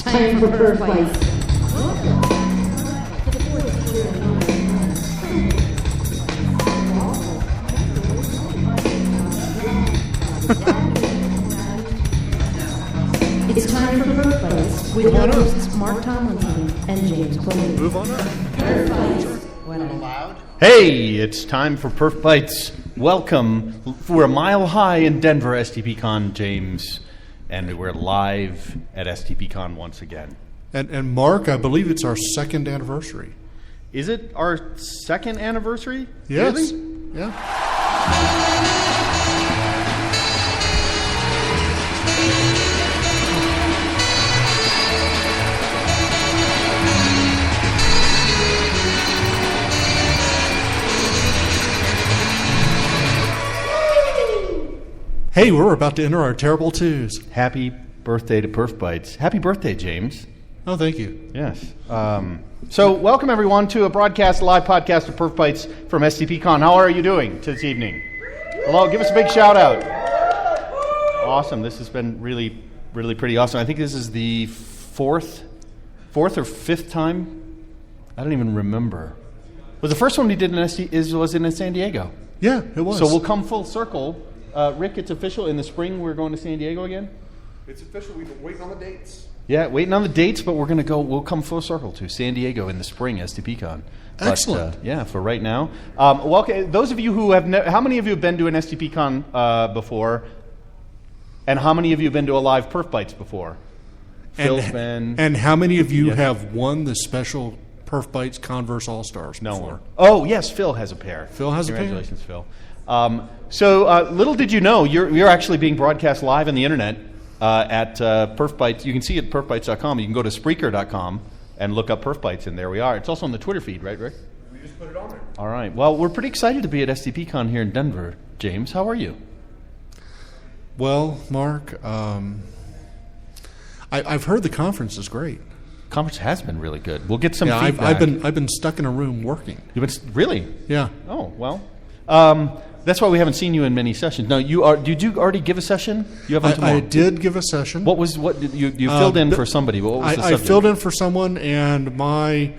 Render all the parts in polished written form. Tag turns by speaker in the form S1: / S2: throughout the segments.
S1: time for PerfBytes. It's time for PerfBytes with your hosts Mark Tomlinson and James Cole.
S2: Move on up.
S1: PerfBytes.
S2: Hey, it's time for PerfBytes. Welcome. We're a mile high in Denver, STPCON, James, and we're live at STPCON once again.
S3: And Mark, I believe it's our second anniversary.
S2: Is it our second anniversary?
S3: Yes.
S2: Really?
S3: Yeah. Hey, we're about to enter our terrible twos.
S2: Happy birthday to PerfBytes. Happy birthday, James.
S3: Oh, thank you.
S2: Yes. So welcome, everyone, to a live podcast of PerfBytes from STPCon. How are you doing this evening? Hello, give us a big shout out. Awesome. This has been really, really pretty awesome. I think this is the fourth or fifth time. I don't even remember. Well, the first one we did was in San Diego.
S3: Yeah, it was.
S2: So we'll come full circle. Rick, it's official. In the spring, we're going to San Diego again?
S4: It's official. We've been waiting on the dates.
S2: Yeah, waiting on the dates, but we'll come full circle to San Diego in the spring, STPCon.
S3: Excellent.
S2: But, for right now. Welcome. Those of you who have how many of you have been to an STPCon before? And how many of you have been to a live PerfBytes before? Phil's been.
S3: And how many of you have won the special PerfBytes Converse All-Stars
S2: No
S3: before?
S2: one. Oh, yes, Phil has a pair.
S3: Phil has a pair?
S2: Congratulations, Phil. So little did you know, you're actually being broadcast live on the internet at PerfBytes. You can see it at PerfBytes.com. You can go to Spreaker.com and look up PerfBytes, and there we are. It's also on the Twitter feed, right, Rick?
S4: We just put it on there.
S2: All right. Well, we're pretty excited to be at STPCon here in Denver. James, how are you?
S3: Well, Mark, I've heard the conference is great.
S2: Conference has been really good. We'll get some
S3: Yeah,
S2: feedback.
S3: I've been stuck in a room working.
S2: You've been really?
S3: Yeah.
S2: Oh, well. That's why we haven't seen you in many sessions. No, did you already give a session? You have one tomorrow.
S3: I did give a session.
S2: What you filled in for somebody? What was the subject?
S3: I filled in for someone, and my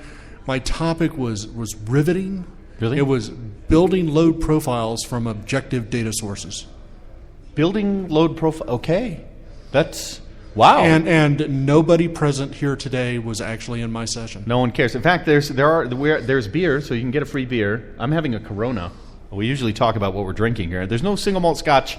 S3: topic was riveting.
S2: Really?
S3: It was building load profiles from objective data sources.
S2: Building load profile. Okay, that's wow.
S3: And nobody present here today was actually in my session.
S2: No one cares. In fact, there's beer, so you can get a free beer. I'm having a Corona. We usually talk about what we're drinking here. There's no single malt Scotch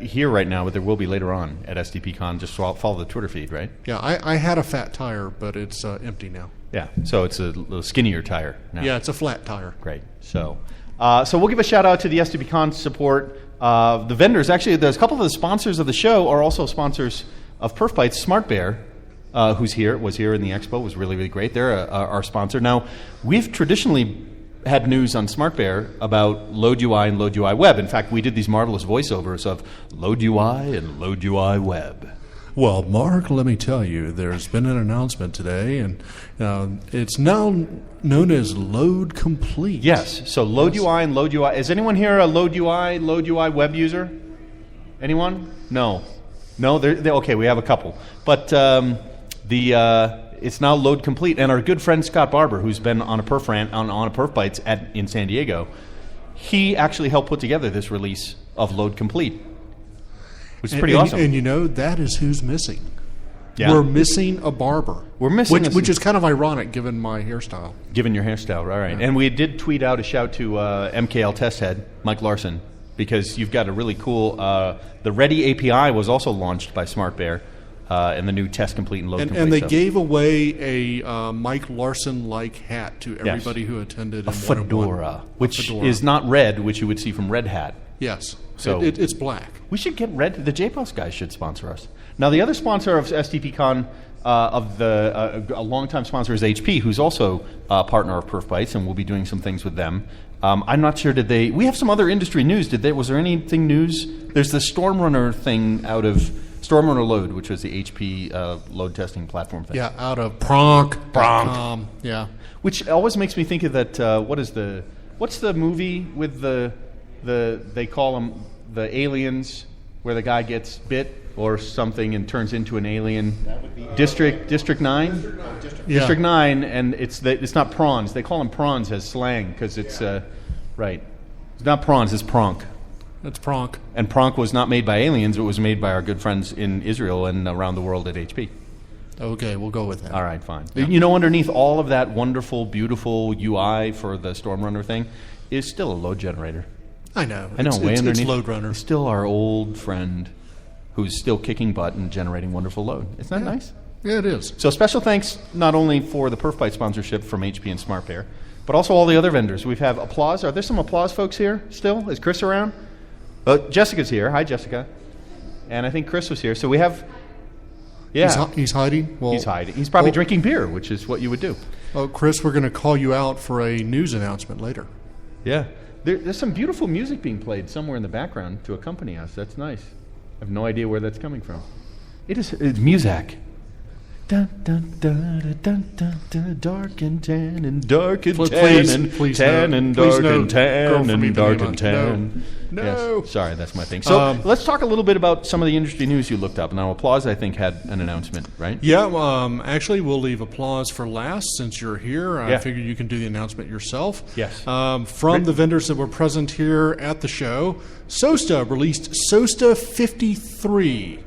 S2: here right now, but there will be later on at STPCon. Just follow the Twitter feed, right?
S3: Yeah, I had a fat tire, but it's empty now.
S2: Yeah, so it's a little skinnier tire now.
S3: Yeah, it's a flat tire.
S2: Great. So we'll give a shout out to the STPCon support. The vendors, actually, there's a couple of the sponsors of the show are also sponsors of PerfBytes. Smart Bear, was here in the expo, was really, really great. They're our sponsor. Now, we've traditionally had news on Smart Bear about Load UI and Load UI Web. In fact, we did these marvelous voiceovers of Load UI and Load UI Web.
S3: Well, Mark, let me tell you, there's been an announcement today, and it's now known as Load Complete.
S2: Yes, so Load UI and Load UI. Is anyone here a Load UI Web user? Anyone? No. Okay, we have a couple. But it's now Load Complete, and our good friend Scott Barber, who's been on a PerfBytes in San Diego, he actually helped put together this release of Load Complete, which is pretty awesome.
S3: And that is who's missing.
S2: Yeah.
S3: We're missing a barber.
S2: We're missing
S3: which is kind of ironic given my hairstyle.
S2: Given your hairstyle, all right.
S3: Yeah.
S2: And we did tweet out a shout to MKL test head Mike Larson, because you've got a really cool. The Ready API was also launched by Smart Bear. And the new Test Complete and Load Complete.
S3: And they gave away a Mike Larson-like hat to everybody who attended.
S2: A fedora, which is not red, which you would see from Red Hat.
S3: Yes,
S2: so
S3: it's black.
S2: We should get red. The JPOS guys should sponsor us. Now, the other sponsor of STPCon, a longtime sponsor, is HP, who's also a partner of PerfBytes, and we'll be doing some things with them. I'm not sure. We have some other industry news? Was there anything news? There's the Stormrunner thing out of Stormrunner Load, which was the HP load testing platform thing.
S3: Yeah, out of Pronk. Yeah.
S2: Which always makes me think of that. What's the movie with they call them the aliens where the guy gets bit or something and turns into an alien. District 9?
S3: Yeah.
S2: District 9, and it's not prawns. They call them prawns as slang because it's, right. It's not prawns, it's pronk.
S3: That's Pronk.
S2: And pronk was not made by aliens, it was made by our good friends in Israel and around the world at HP.
S3: Okay, we'll go with that.
S2: All right, fine.
S3: Yeah.
S2: You know, underneath all of that wonderful, beautiful UI for the Stormrunner thing is still a load generator.
S3: I know.
S2: I know, way
S3: it's
S2: underneath.
S3: Load Runner.
S2: It's still our old friend who's still kicking butt and generating wonderful load. Isn't that nice?
S3: Yeah, it is.
S2: So special thanks not only for the PerfBytes sponsorship from HP and SmartBear, but also all the other vendors. We have Applause. Are there some Applause folks here still? Is Chris around? Jessica's here. Hi, Jessica. And I think Chris was here. So we have... Yeah.
S3: He's hiding? Well,
S2: he's hiding. He's probably drinking beer, which is what you would do.
S3: Oh, Chris, we're going to call you out for a news announcement later.
S2: Yeah. There's some beautiful music being played somewhere in the background to accompany us. That's nice. I have no idea where that's coming from. It's Muzak. Dun, dun, dun, dun, dun, dun, dark and tan and dark and tan and tan and dark and tan and dark and tan.
S3: No.
S2: Yes. Sorry, that's my thing. So let's talk a little bit about some of the industry news you looked up. Now, Applause, I think, had an announcement, right?
S3: Yeah, actually, we'll leave Applause for last since you're here. I figured you can do the announcement yourself.
S2: Yes.
S3: From the vendors that were present here at the show, SOSTA released SOSTA 53.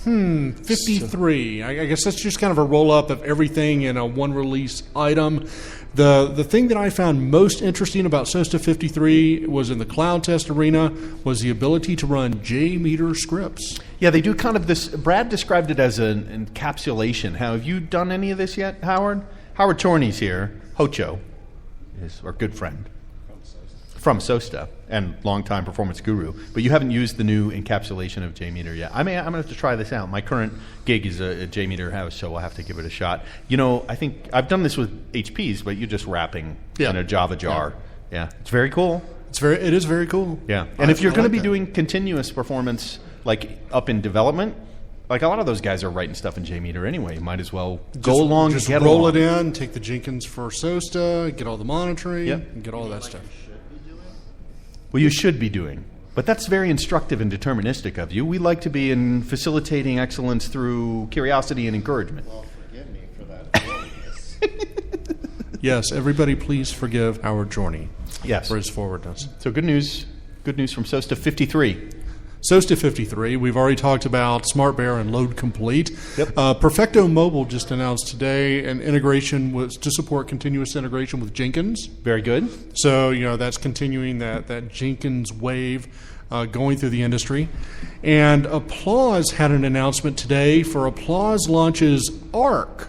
S3: 53. I guess that's just kind of a roll-up of everything in a one-release item. The thing that I found most interesting about SOSTA 53 was in the cloud test arena was the ability to run JMeter scripts.
S2: Yeah, they do kind of this. Brad described it as an encapsulation. Have you done any of this yet, Howard? Howard Chorney's here. Hocho is our good friend from SOSTA and longtime performance guru. But you haven't used the new encapsulation of JMeter yet. I'm going to have to try this out. My current gig is a JMeter house, so I'll have to give it a shot. You know, I think I've done this with HPs, but you're just wrapping in a Java jar. Yeah, it's very cool.
S3: It is very cool.
S2: Yeah, and if you're going to be doing continuous performance, like up in development, like a lot of those guys are writing stuff in JMeter anyway. You might as well go along.
S3: Just
S2: get
S3: roll
S2: along.
S3: it in, take the Jenkins for SOSTA, get all the monitoring, and get all that stuff.
S2: Well, you should be doing. But that's very instructive and deterministic of you. We like to be in facilitating excellence through curiosity and encouragement.
S5: Well, forgive me for that.
S3: Yes, everybody please forgive Howard Jorney
S2: Yes.
S3: for his forwardness.
S2: So good news from SOSTA 53.
S3: SOSTA 53, we've already talked about SmartBear and Load Complete.
S2: Yep.
S3: Perfecto Mobile just announced today an integration to support continuous integration with Jenkins.
S2: Very good.
S3: So, that's continuing that Jenkins wave going through the industry. And Applause had an announcement today for Applause launches ARC.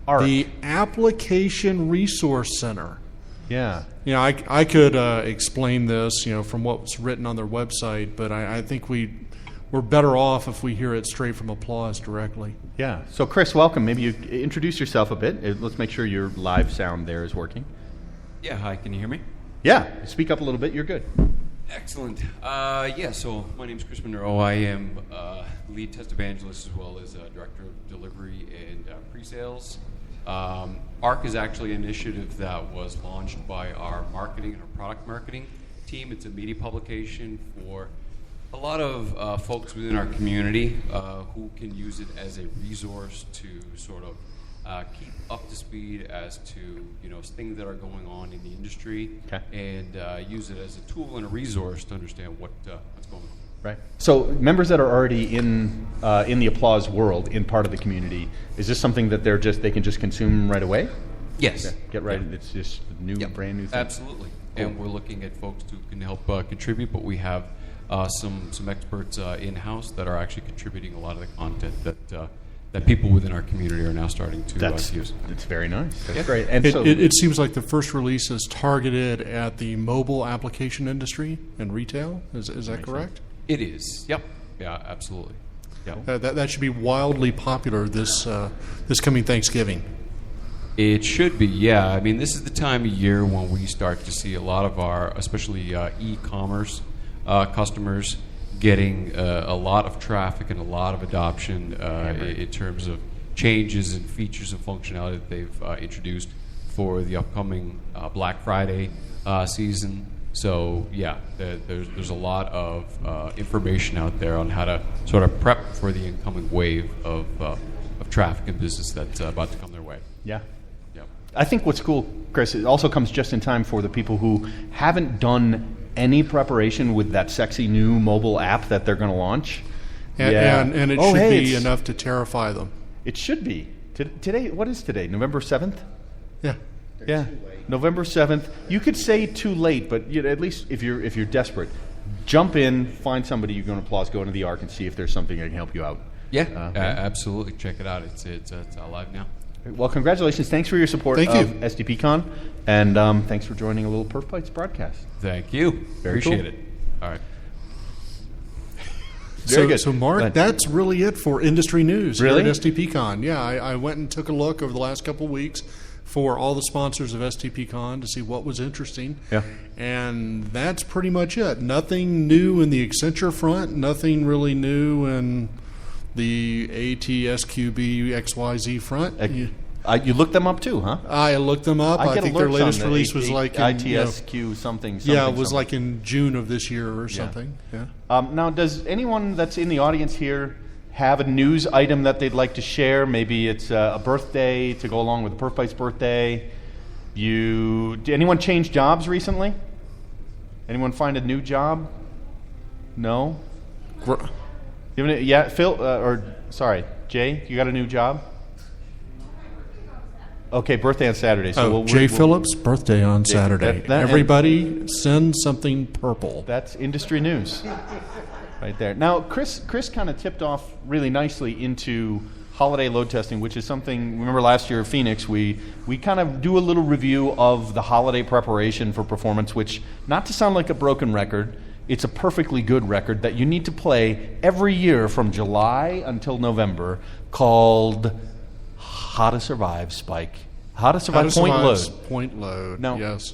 S3: The Application Resource Center.
S2: Yeah.
S3: I could explain this, from what's written on their website, but I think we're better off if we hear it straight from Applause directly.
S2: Yeah. So, Chris, welcome. Maybe you introduce yourself a bit. Let's make sure your live sound there is working.
S6: Yeah, hi, can you hear me?
S2: Yeah. Speak up a little bit. You're good.
S6: Excellent. So my name's Chris Monroe. I am lead test evangelist as well as director of delivery and pre-sales. ARC is actually an initiative that was launched by our marketing and our product marketing team. It's a media publication for a lot of folks within our community who can use it as a resource to sort of keep up to speed as to things that are going on in the industry, and use it as a tool and a resource to understand what's going on.
S2: Right. So members that are already in the Applause world, in part of the community, is this something that they can just consume right away?
S6: Yes.
S2: Okay. Get right. It's just a brand new thing.
S6: Absolutely. Cool. And we're looking at folks who can help contribute, but we have some experts in-house that are actually contributing a lot of the content that people within our community are now starting to use.
S2: It's very nice. That's great. And
S3: It seems like the first release is targeted at the mobile application industry and retail. Is that correct?
S6: It is. Yep. Yeah, absolutely. Yeah.
S3: That should be wildly popular this coming Thanksgiving.
S6: It should be, yeah. I mean, this is the time of year when we start to see a lot of our, especially e-commerce customers, getting a lot of traffic and a lot of adoption in terms of changes and features and functionality that they've introduced for the upcoming Black Friday season So yeah, there's a lot of information out there on how to sort of prep for the incoming wave of traffic and business that's about to come their way.
S2: Yeah.
S6: Yeah.
S2: I think what's cool, Chris, it also comes just in time for the people who haven't done any preparation with that sexy new mobile app that they're going to launch.
S3: And it should be enough to terrify them.
S2: It should be. Today, what is today? November 7th?
S3: Yeah.
S2: Yeah. November 7th. You could say too late, but at least if you're desperate, jump in, find somebody you're going to applause, go into the Ark and see if there's something that can help you out.
S6: Yeah, absolutely. Check it out. It's live now.
S2: Well, congratulations. Thanks for your support
S3: Thank
S2: of
S3: you.
S2: STPCON, and thanks for joining a little PerfBytes broadcast.
S6: Thank you.
S2: Very
S6: Appreciate
S2: cool.
S6: it. All right.
S2: Very good.
S3: So,
S2: Go
S3: Mark,
S2: ahead.
S3: that's really it for industry news
S2: Really?
S3: here at STPCon. Yeah, I went and took a look over the last couple of weeks for all the sponsors of STPCon to see what was interesting.
S2: Yeah.
S3: And that's pretty much it. Nothing new in the Accenture front, nothing really new in the ATSQB XYZ front.
S2: You looked them up too, huh?
S3: I looked them up. I
S2: get
S3: think their
S2: alerts
S3: latest
S2: on the
S3: release was like in,
S2: ITSQ something.
S3: yeah, it was like in June of this year or something. Yeah.
S2: Now, does anyone that's in the audience here have a news item that they'd like to share? Maybe it's a birthday to go along with the PerfBytes birthday. Did anyone change jobs recently? Anyone find a new job? No? Yeah, Phil, sorry, Jay, you got a new job? Okay, birthday on Saturday. So
S3: Jay Phillips' birthday on Saturday.
S2: that-
S3: Everybody send something purple.
S2: That's industry news right there. Now, Chris kind of tipped off really nicely into holiday load testing, which is something, remember last year at Phoenix, we kind of do a little review of the holiday preparation for performance, which, not to sound like a broken record, it's a perfectly good record that you need to play every year from July until November, called How to Survive Spike. How to Survive
S3: Point load.
S2: Now,
S3: yes.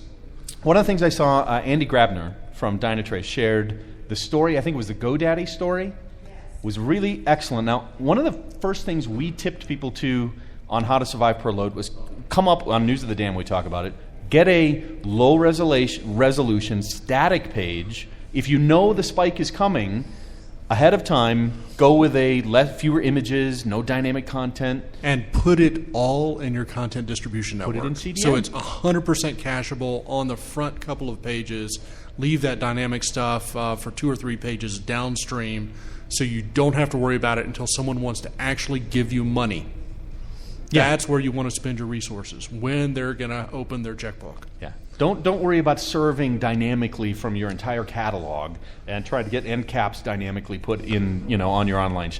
S2: one of the things I saw, Andy Grabner from Dynatrace shared the story, I think it was the GoDaddy story, was really excellent. Now, one of the first things we tipped people to on how to survive per load was come up on News of the Dam, we talk about it, get a low resolution static page. If you know the spike is coming ahead of time, go with fewer images, no dynamic content.
S3: And put it all in your content distribution network.
S2: Put it in CDN.
S3: So it's 100% cacheable on the front couple of pages. Leave that dynamic stuff for 2 or 3 pages downstream so you don't have to worry about it until someone wants to actually give you money.
S2: Yeah.
S3: That's where you want to spend your resources, when they're going to open their checkbook.
S2: Yeah. Don't worry about serving dynamically from your entire catalog and try to get end caps dynamically put in, on your online.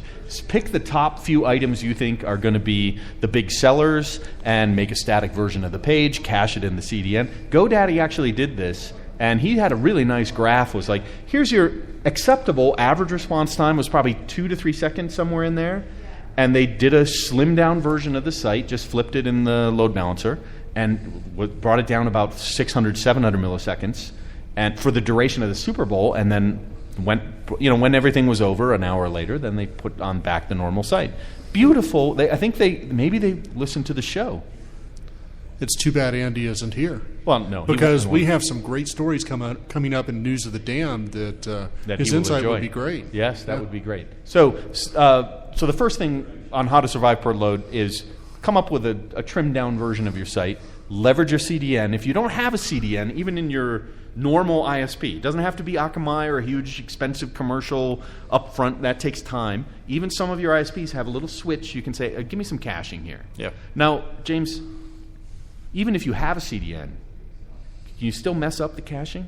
S2: Pick the top few items you think are going to be the big sellers and make a static version of the page, cache it in the CDN. GoDaddy actually did this, and he had a really nice graph. Was like, here's your acceptable average response time was probably 2 to 3 seconds, somewhere in there. And they did a slimmed down version of the site, just flipped it in the load balancer, and brought it down about 600, 700 milliseconds, and for the duration of the Super Bowl. And then when everything was over, an hour later, then they put on back the normal site. Beautiful. I think maybe they listened to the show.
S3: It's too bad Andy isn't here.
S2: Well, no,
S3: because we have some great stories coming up in News of the Dam that his insight would be great.
S2: Yes, that would be great. So the first thing on how to survive per load is come up with a trimmed down version of your site. Leverage your CDN. If you don't have a CDN, even in your normal ISP, it doesn't have to be Akamai or a huge expensive commercial upfront. That takes time. Even some of your ISPs have a little switch. You can say, give me some caching here.
S3: Yeah.
S2: Now, James, even if you have a CDN, can you still mess up the caching?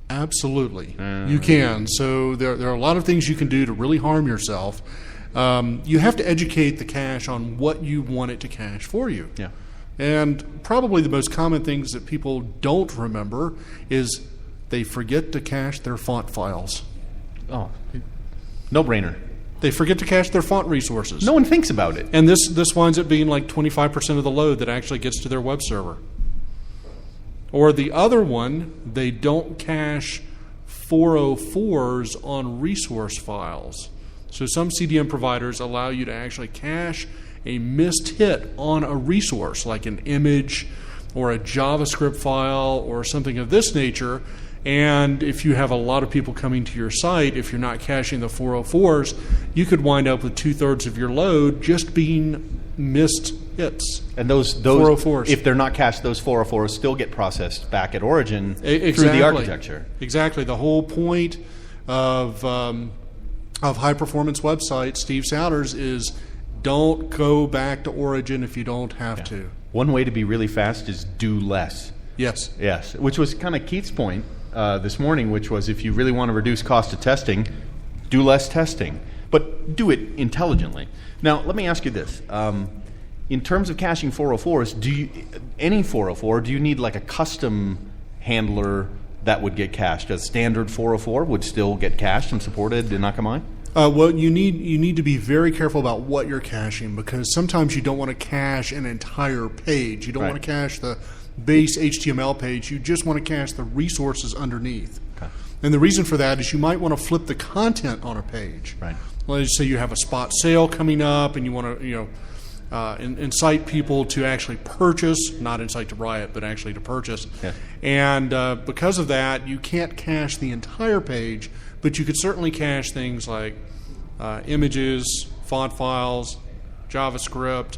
S3: Absolutely. You can. So there are a lot of things you can do to really harm yourself. You have to educate the cache on what you want it to cache for you.
S2: Yeah.
S3: And probably the most common things that people don't remember is they forget to cache their font files.
S2: Oh, no-brainer.
S3: They forget to cache their font resources.
S2: No one thinks about it.
S3: And this winds up being like 25% of the load that actually gets to their web server. Or the other one, they don't cache 404s on resource files. So some CDN providers allow you to actually cache a missed hit on a resource, like an image or a JavaScript file or something of this nature. And if you have a lot of people coming to your site, if you're not caching the 404s, you could wind up with 2/3 of your load just being missed hits.
S2: And those
S3: 404s.
S2: if they're not cached, those 404s still get processed back at origin
S3: Exactly.
S2: through the architecture.
S3: Exactly. The whole point of high-performance websites, Steve Souders, is don't go back to origin if you don't have to.
S2: One way to be really fast is do less.
S3: Yes.
S2: Yes, which was kind of Keith's point this morning, which was if you really want to reduce cost of testing, do less testing, but do it intelligently. Now, let me ask you this. In terms of caching 404s, any 404, do you need like a custom handler that would get cached? A standard 404 would still get cached and supported in Akamai?
S3: Well, you need to be very careful about what you're caching, because sometimes you don't want to cache an entire page. You don't want to cache the base HTML page. You just want to cache the resources underneath.
S2: Okay.
S3: And the reason for that is you might want to flip the content on a page.
S2: Right.
S3: Let's say you have a spot sale coming up, and you want to incite people to actually purchase, not incite to riot, but actually to purchase.
S2: Yeah.
S3: And because of that, you can't cache the entire page, but you could certainly cache things like images, font files, JavaScript,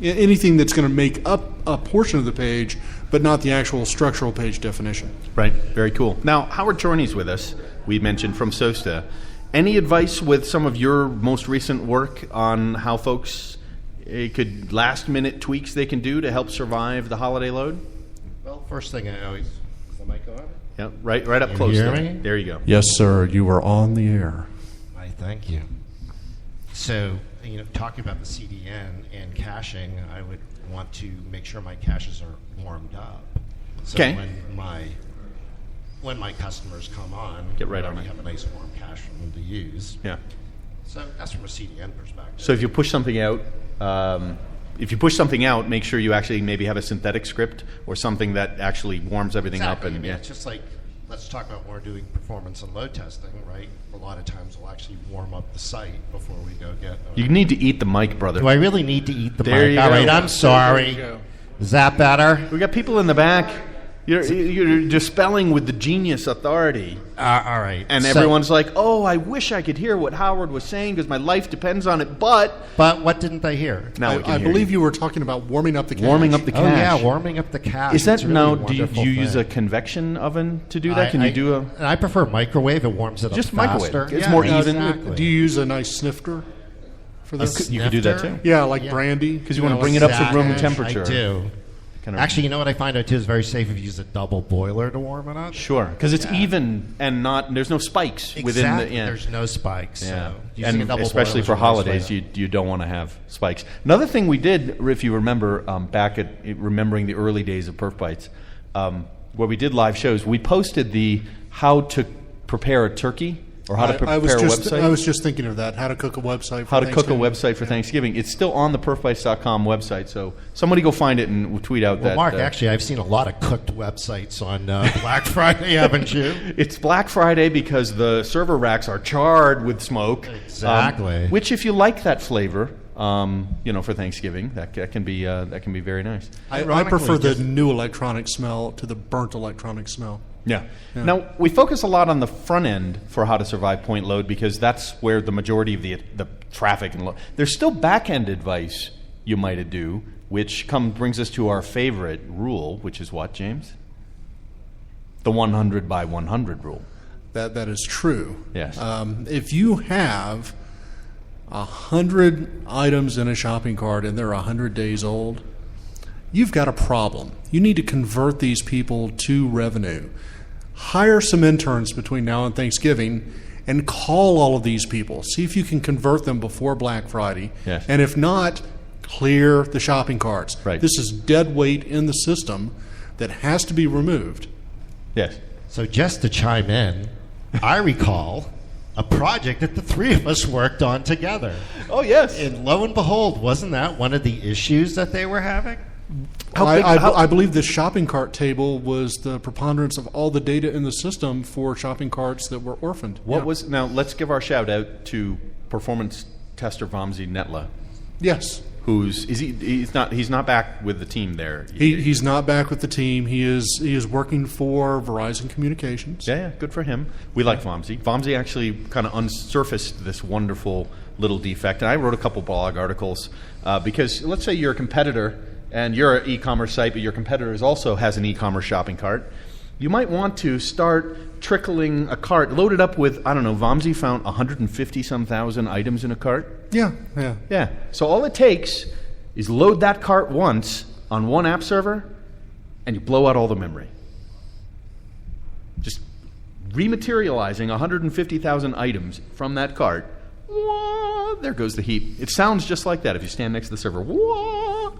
S3: anything that's going to make up a portion of the page, but not the actual structural page definition.
S2: Right, very cool. Now, Howard Chorney's with us, we mentioned, from SOSTA. Any advice with some of your most recent work on how folks could last-minute tweaks they can do to help survive the holiday load?
S5: Well, first thing I always... Is the mic on?
S2: Yeah, right up
S5: Can
S2: close.
S5: you hear
S2: there.
S5: me?
S2: There you go.
S3: Yes, sir. You are on the air.
S5: I thank you. So, talking about the CDN and caching, I would want to make sure my caches are warmed up. So
S2: Okay.
S5: when my customers come on,
S2: Get right
S5: I
S2: on
S5: already
S2: it.
S5: have a nice warm cache for them to use.
S2: Yeah.
S5: So that's from a CDN perspective.
S2: So if you push something out, make sure you actually maybe have a synthetic script or something that actually warms everything
S5: Exactly.
S2: up. And
S5: I mean, it's just like, let's talk about when we're doing performance and load testing, right? A lot of times we'll actually warm up the site before we go get...
S2: You need to eat the mic, brother.
S5: Do I really need to eat the
S2: There
S5: mic?
S2: you
S5: All
S2: go.
S5: right, I'm sorry.
S3: There you go.
S5: Is that better?
S2: We got people in the back. You're dispelling with the genius authority.
S5: All right.
S2: And
S5: So-
S2: everyone's like, oh, I wish I could hear what Howard was saying because my life depends on it, but...
S5: But what didn't they hear?
S2: Now we can
S3: I
S2: hear
S3: believe
S2: you.
S3: you were talking about warming up the cache.
S2: Warming up the
S5: Oh,
S2: cache.
S5: yeah, warming up the cache.
S2: Is that
S5: It's really
S2: now?
S5: a
S2: Do you
S5: wonderful
S2: use a
S5: thing.
S2: convection oven to do that? Can you do a?
S5: And I prefer microwave. It warms it
S2: Just
S5: up
S2: microwave.
S5: faster.
S2: It's
S5: Yeah,
S2: more even.
S5: Exactly.
S3: Do you use a nice snifter for this?
S2: You could do that
S5: Snifter?
S2: too.
S3: Yeah, like brandy.
S2: Because you want to bring it up to room
S5: Exactly.
S2: temperature.
S5: I do.
S2: Kind of-
S5: Actually, you know what I find out too is very safe if you use a double boiler to warm it up.
S2: Sure, because it's
S5: Yeah.
S2: even and not. There's no spikes within
S5: Exactly.
S2: the. Yeah.
S5: There's no spikes.
S2: Yeah,
S5: So using a
S2: and
S5: double
S2: especially
S5: boiler
S2: for
S5: is a nice way
S2: holidays,
S5: to-
S2: you don't want to have spikes. Another thing we did, if you remember, back at remembering the early days of PerfBytes, where we did live shows, we posted the how to prepare a turkey or how to prepare
S3: I was
S2: a
S3: just,
S2: website.
S3: I was just thinking of that. How to cook a website. For
S2: how to cook a
S3: Thanksgiving.
S2: website for Thanksgiving. It's still on the perfbytes.com website, so somebody go find it and tweet out
S5: Well,
S2: that.
S5: Mark, actually, I've seen a lot of cooked websites on Black Friday, haven't you?
S2: It's Black Friday because the server racks are charred with smoke.
S5: Exactly.
S2: Which, if you like that flavor, for Thanksgiving, that can be very nice.
S3: I
S5: Ironically,
S3: prefer the
S5: just-
S3: new electronic smell to the burnt electronic smell.
S2: Yeah. Now, we focus a lot on the front end for how to survive point load because that's where the majority of the traffic and load. There's still back end advice you might do, which brings us to our favorite rule, which is what, James? The 100 by 100 rule.
S3: That is true.
S2: Yes.
S3: If you have 100 items in a shopping cart and they're 100 days old, you've got a problem. You need to convert these people to revenue. Hire some interns between now and Thanksgiving and call all of these people. See if you can convert them before Black Friday.
S2: Yes.
S3: And if not, clear the shopping carts.
S2: Right.
S3: This is dead weight in the system that has to be removed.
S2: Yes.
S5: So just to chime in, I recall a project that the three of us worked on together.
S2: Oh, yes.
S5: And lo and behold, wasn't that one of the issues that they were having?
S3: I believe the shopping cart table was the preponderance of all the data in the system for shopping carts that were orphaned.
S2: Now, let's give our shout out to performance tester Vamsi Netla,
S3: Yes.
S2: he's not back with the team there.
S3: He's not back with the team. He is working for Verizon Communications.
S2: Yeah, good for him. We like Vamsi. Vamsi actually kind of unsurfaced this wonderful little defect, and I wrote a couple blog articles because let's say you're a competitor and you're an e-commerce site, but your competitor also has an e-commerce shopping cart. You might want to start trickling a cart loaded up with, I don't know, Vamsi found 150-some thousand items in a cart.
S3: Yeah.
S2: Yeah. So all it takes is load that cart once on one app server, and you blow out all the memory. Just rematerializing 150,000 items from that cart. Wah, there goes the heap. It sounds just like that if you stand next to the server. Wah.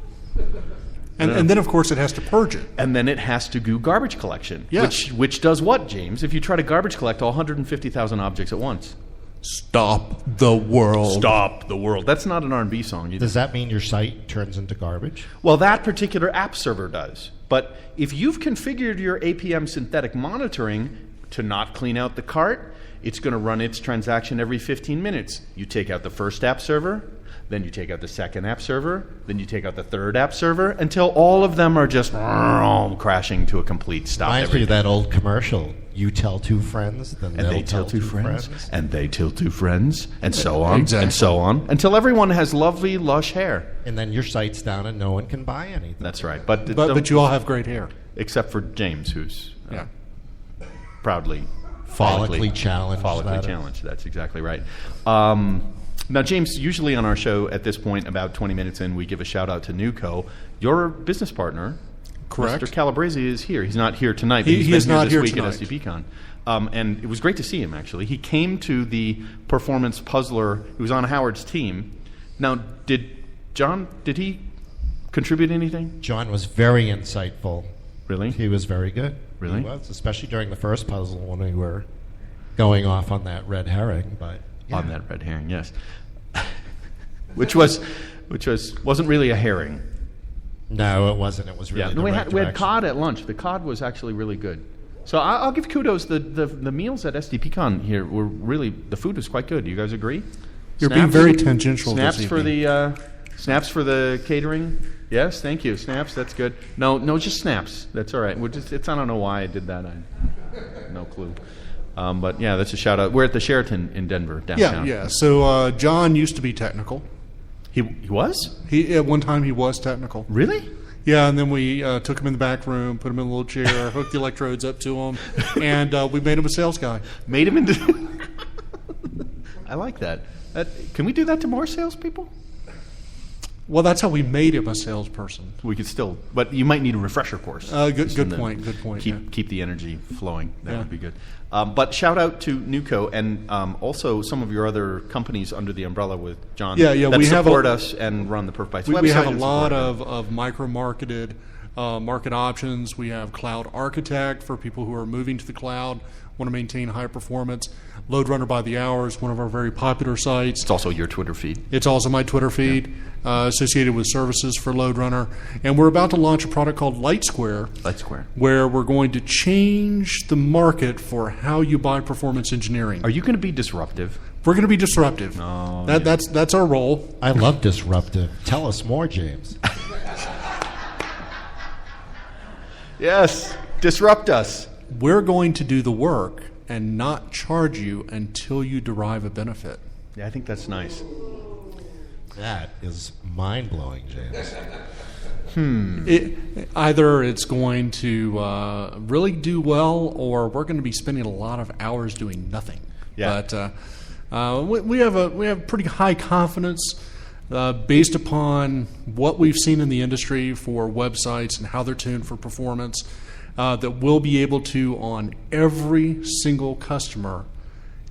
S3: And then, of course, it has to purge it.
S2: And then it has to do garbage collection.
S3: Yes.
S2: Which does what, James? If you try to garbage collect all 150,000 objects at once.
S3: Stop the world.
S2: Stop the world. That's not an R&B song.
S5: Does that mean your site turns into garbage?
S2: Well, that particular app server does. But if you've configured your APM synthetic monitoring to not clean out the cart, it's going to run its transaction every 15 minutes. You take out the first app server, then you take out the second app server, then you take out the third app server, until all of them are just crashing to a complete stop.
S5: Reminds me of that old commercial. You tell two friends, then
S2: and
S5: they'll tell two friends,
S2: and they tell two friends, and so on,
S3: Exactly.
S2: and so on, until everyone has lovely, lush hair.
S5: And then your site's down and no one can buy anything.
S2: That's right. But
S3: you all have great hair.
S2: except for James, who's
S3: Yeah.
S2: proudly
S5: Follically challenged.
S2: Follically challenged. That's exactly right. Now, James, usually on our show at this point, about 20 minutes in, we give a shout out to Nuco. Your business partner,
S3: Correct.
S2: Mr. Calabrese, is here. He's not here tonight, but
S3: He
S2: he's been
S3: is
S2: here
S3: not
S2: this
S3: here
S2: week
S3: tonight.
S2: at STPCON. And it was great to see him, actually. He came to the Performance Puzzler. He was on Howard's team. Now, did he contribute anything?
S5: John was very insightful.
S2: Really?
S5: He was very good.
S2: Really?
S5: He was, especially during the first puzzle when we were going off on that red herring. But yeah.
S2: On that red herring, yes. which wasn't really a herring.
S5: No, it wasn't. It was really the
S2: we
S5: right
S2: had
S5: direction.
S2: cod at lunch. The cod was actually really good. So I'll give kudos. The meals at STPCon here were really, the food was quite good. Do you guys agree?
S3: You're being very tangential
S2: Snaps
S3: this
S2: for
S3: evening.
S2: the snaps for the catering. Yes, thank you. Snaps, that's good. No, just snaps. That's all right. I don't know why I did that. No clue. But yeah, that's a shout out. We're at the Sheraton in Denver downtown.
S3: Yeah. So John used to be technical.
S2: He was?
S3: At one time he was technical.
S2: Really?
S3: Yeah, and then we took him in the back room, put him in a little chair, hooked the electrodes up to him, and we made him a sales guy.
S2: Made him into. I like that. Can we do that to more salespeople?
S3: Well, that's how we made him a salesperson.
S2: We could still, but you might need a refresher course.
S3: Good point.
S2: Keep the energy flowing. That
S3: Yeah.
S2: would be good. But shout out to Nuco and also some of your other companies under the umbrella with John.
S3: Yeah,
S2: that
S3: we have
S2: support us and run the PerfBytes website.
S3: We have a
S2: and
S3: lot
S2: support
S3: of micro-marketed market options. We have Cloud Architect for people who are moving to the cloud, want to maintain high performance. Load Runner by the Hour is one of our very popular sites.
S2: It's also your Twitter feed.
S3: It's also my Twitter feed associated with services for Load Runner. And we're about to launch a product called LightSquare, where we're going to change the market for how you buy performance engineering.
S2: Are you going to be disruptive?
S3: We're going to be disruptive.
S2: Oh,
S3: That's our role.
S5: I love disruptive. Tell us more, James.
S2: Yes, disrupt us.
S3: We're going to do the work and not charge you until you derive a benefit.
S2: Yeah, I think that's nice.
S5: That is mind-blowing, James.
S3: Either it's going to really do well, or we're going to be spending a lot of hours doing nothing.
S2: Yeah.
S3: But we have pretty high confidence based upon what we've seen in the industry for websites and how they're tuned for performance. That we'll be able to, on every single customer,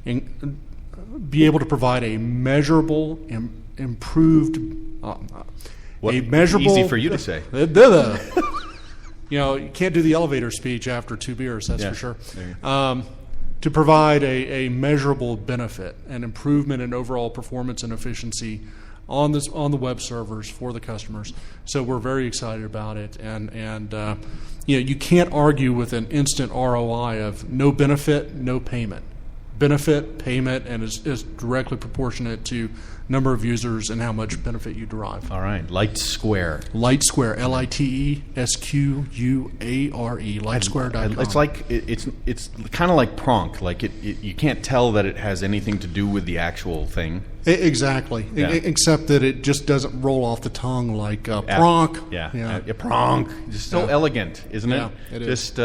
S3: be able to provide a measurable, improved, a measurable.
S2: Easy for you to say.
S3: You can't do the elevator speech after 2 beers, that's
S2: Yeah.
S3: for sure.
S2: There you go.
S3: To provide a measurable benefit and improvement in overall performance and efficiency on the web servers for the customers. So we're very excited about it, and you can't argue with an instant ROI of no benefit, no payment. benefit payment and is directly proportionate to number of users and how much benefit you derive.
S2: All right, Light Square.
S3: LightSquare, LITESQUARE, lightsquare.com.
S2: It's like it's kind of like Pronk. Like you can't tell that it has anything to do with the actual thing.
S3: Exactly,
S2: Yeah.
S3: except that it just doesn't roll off the tongue like Pronk.
S2: Yeah, Pronk. Just so elegant, isn't it?
S3: Yeah, it is.
S2: Just.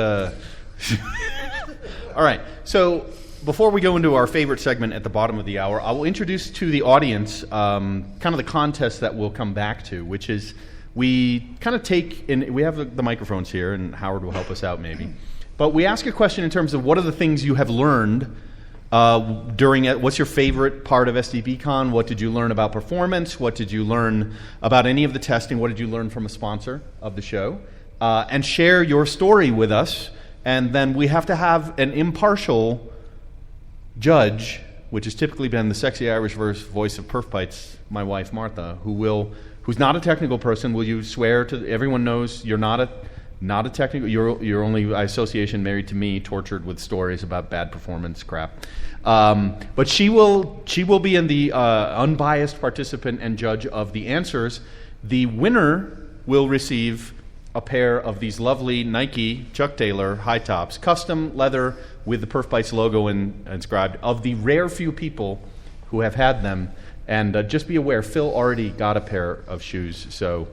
S2: All right, so. Before we go into our favorite segment at the bottom of the hour, I will introduce to the audience kind of the contest that we'll come back to, which is we kind of take, and we have the microphones here, and Howard will help us out maybe, but we ask a question in terms of what are the things you have learned during it. What's your favorite part of STPCON? What did you learn about performance? What did you learn about any of the testing? What did you learn from a sponsor of the show? And share your story with us, and then we have to have an impartial judge, which has typically been the sexy Irish voice of PerfBytes, my wife Martha, who's not a technical person. Will you swear to everyone knows you're not a technical? You're only by association married to me, tortured with stories about bad performance crap. But she will be in the unbiased participant and judge of the answers. The winner will receive a pair of these lovely Nike Chuck Taylor high tops, custom leather with the PerfBytes logo inscribed, of the rare few people who have had them. And just be aware, Phil already got a pair of shoes, so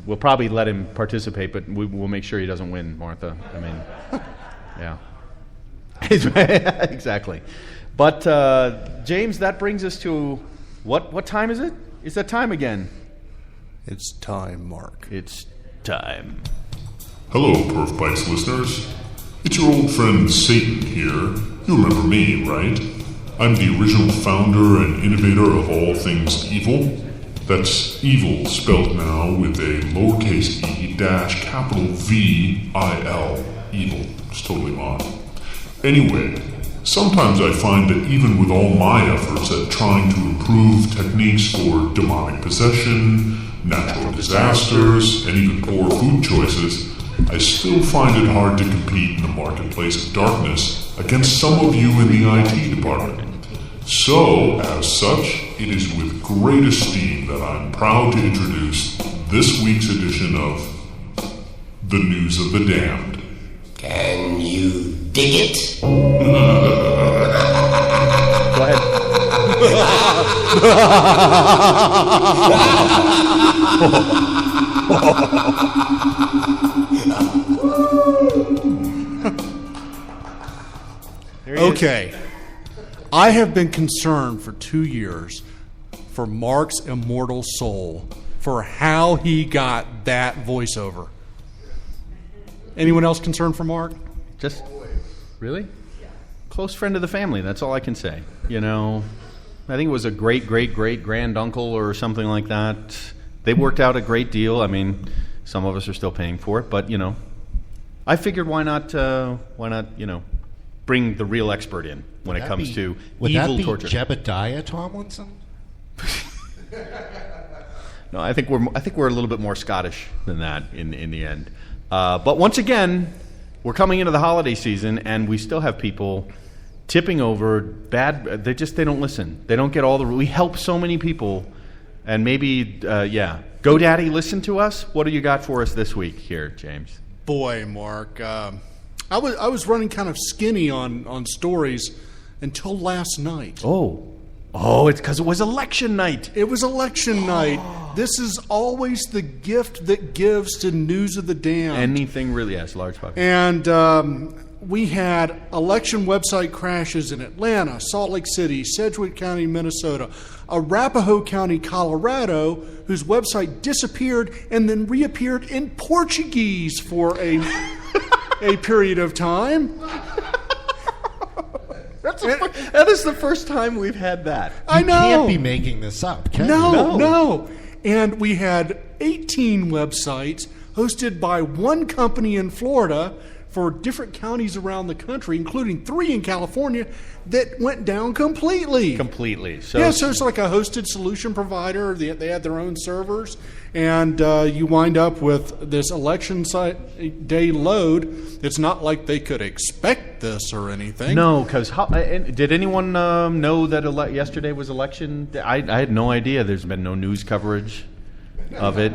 S2: we'll probably let him participate, but we'll make sure he doesn't win, Martha. I mean, yeah. Exactly. But, James, that brings us to, what time is it? Is that time again?
S3: It's time, Mark.
S2: It's time.
S7: Hello, PerfBytes listeners. It's your old friend Satan here. You remember me, right? I'm the original founder and innovator of all things evil. That's evil spelled now with a lowercase e dash capital V-I-L. Evil. It's totally odd. Anyway, sometimes I find that even with all my efforts at trying to improve techniques for demonic possession, natural disasters, and even poor food choices, I still find it hard to compete in the marketplace of darkness against some of you in the IT department. So, as such, it is with great esteem that I'm proud to introduce this week's edition of The News of the Damned.
S8: Can you dig it?
S2: Go ahead.
S3: Okay. I have been concerned for 2 years for Mark's immortal soul, for how he got that voiceover. Anyone else concerned for Mark?
S2: Just, really? Close friend of the family, that's all I can say. You know, I think it was a great-great-great-granduncle or something like that. They worked out a great deal. I mean, some of us are still paying for it, but, you know, I figured why not, you know, bring the real expert in when it comes to evil torture.
S5: Would that be Jebediah Tomlinson?
S2: No, I think we're a little bit more Scottish than that in the end. But once again, we're coming into the holiday season, and we still have people tipping over bad. They don't listen. They don't get all the. We help so many people, and maybe GoDaddy, listen to us. What do you got for us this week here, James?
S3: Boy, Mark, I was running kind of skinny on stories until last night.
S2: Oh, it's because it was election night.
S3: It was election night. This is always the gift that gives to News of the Damned.
S2: Anything really, yes, large population.
S3: And we had election website crashes in Atlanta, Salt Lake City, Sedgwick County, Minnesota, Arapahoe County, Colorado, whose website disappeared and then reappeared in Portuguese for a period of time.
S2: That is the first time we've had that.
S3: I know.
S5: You can't be making this up, can you?
S3: No. And we had 18 websites hosted by one company in Florida for different counties around the country, including 3 in California, that went down completely.
S2: So
S3: it's like a hosted solution provider. They had their own servers, and you wind up with this election day load. It's not like they could expect this or anything.
S2: No, because did anyone know that yesterday was election? I had no idea. There's been no news coverage of it.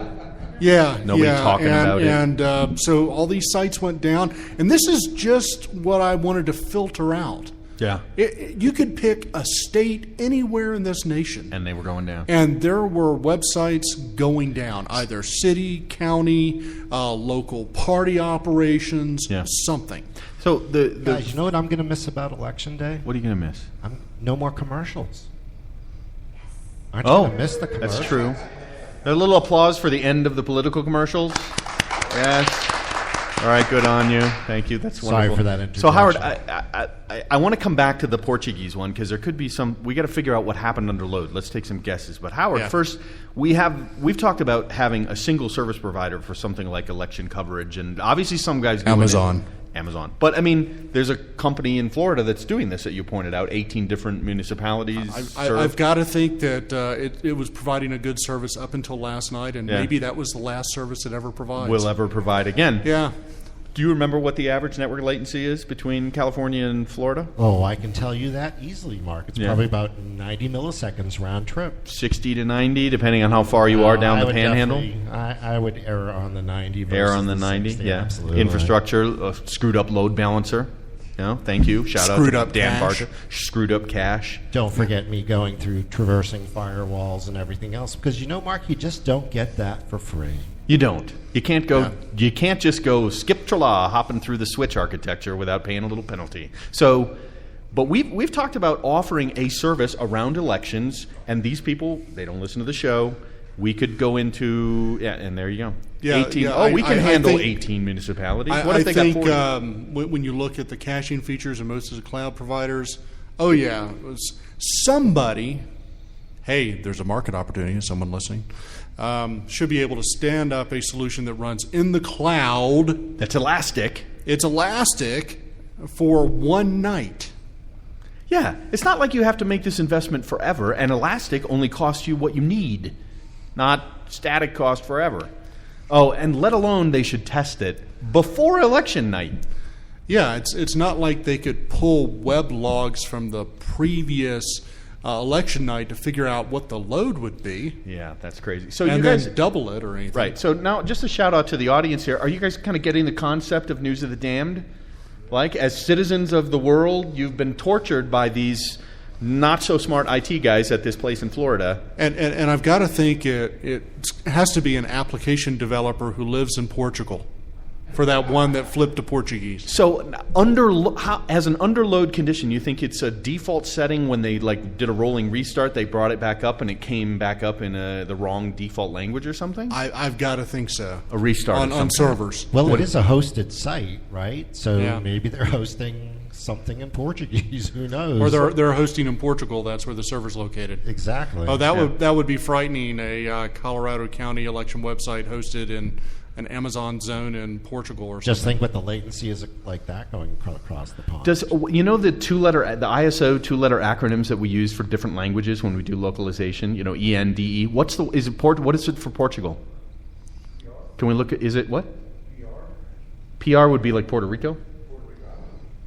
S3: Yeah,
S2: Nobody talking about it.
S3: And so all these sites went down. And this is just what I wanted to filter out.
S2: Yeah.
S3: You could pick a state anywhere in this nation.
S2: And they were going down.
S3: And there were websites going down, either city, county, local party operations, something.
S2: So
S5: guys, you know what I'm going to miss about Election Day?
S2: What are you going to miss?
S5: No more commercials. Aren't you going to miss the commercials?
S2: That's true. A little applause for the end of the political commercials. Yes. All right, good on you. Thank you. That's wonderful.
S5: Sorry for that interjection.
S2: So, Howard, I want to come back to the Portuguese one because there could be some. We got to figure out what happened under load. Let's take some guesses. But Howard, first, we've talked about having a single service provider for something like election coverage, and obviously some guys do
S3: Amazon.
S2: But I mean, there's a company in Florida that's doing this that you pointed out. 18 different municipalities.
S3: I've got to think that it was providing a good service up until last night, and maybe that was the last service it ever provides.
S2: Will ever provide again.
S3: Yeah.
S2: Do you remember what the average network latency is between California and Florida?
S5: Oh, I can tell you that easily, Mark. It's probably about 90 milliseconds round trip.
S2: 60 to 90, depending on how far you are down the panhandle?
S5: I would err on the 90.
S2: Err on the 90,
S5: 60,
S2: yeah.
S5: Absolutely.
S2: Infrastructure, screwed up load balancer. Thank you. Shout
S3: screwed
S2: out
S3: up
S2: to Dan
S3: cache.
S2: Barker. Screwed up cache.
S5: Don't forget me going through traversing firewalls and everything else. Because Mark, you just don't get that for free.
S2: You don't. You can't go. Yeah. You can't just go skip tra-la hopping through the switch architecture without paying a little penalty. So, but we've talked about offering a service around elections, and these people, they don't listen to the show. We could go into and there you go.
S3: Yeah,
S2: 18.
S3: Yeah,
S2: we can handle 18 municipalities. What if they got 40?
S3: When you look at the caching features of most of the cloud providers, it was somebody. Hey, there's a market opportunity. Someone listening. Should be able to stand up a solution that runs in the cloud.
S2: That's elastic.
S3: It's elastic for one night.
S2: Yeah, it's not like you have to make this investment forever, and elastic only costs you what you need, not static cost forever. Oh, and let alone they should test it before election night.
S3: Yeah, it's not like they could pull web logs from the previous election night to figure out what the load would be.
S2: Yeah, that's crazy. So
S3: and
S2: you guys
S3: then double it or anything.
S2: Right. So now, just a shout out to the audience here. Are you guys kind of getting the concept of News of the Damned? Like, as citizens of the world, you've been tortured by these not so smart IT guys at this place in Florida.
S3: And I've got to think it has to be an application developer who lives in Portugal for that one that flipped to Portuguese.
S2: So as an underload condition, you think it's a default setting when they did a rolling restart, they brought it back up and it came back up in the wrong default language or something?
S3: I've got to think so.
S2: A restart
S3: on servers.
S5: Well, it is a hosted site, right? So maybe they're hosting something in Portuguese. Who knows?
S3: Or they're hosting in Portugal. That's where the server's located.
S5: Exactly.
S3: Oh, that would be frightening. A Colorado County election website hosted in an Amazon zone in Portugal or something.
S5: Just think what the latency is like that going across the pond.
S2: Does the ISO two-letter acronyms that we use for different languages when we do localization? ENDE. What is it for Portugal? PR. Can we look at? Is it what? PR. PR would be like Puerto Rico.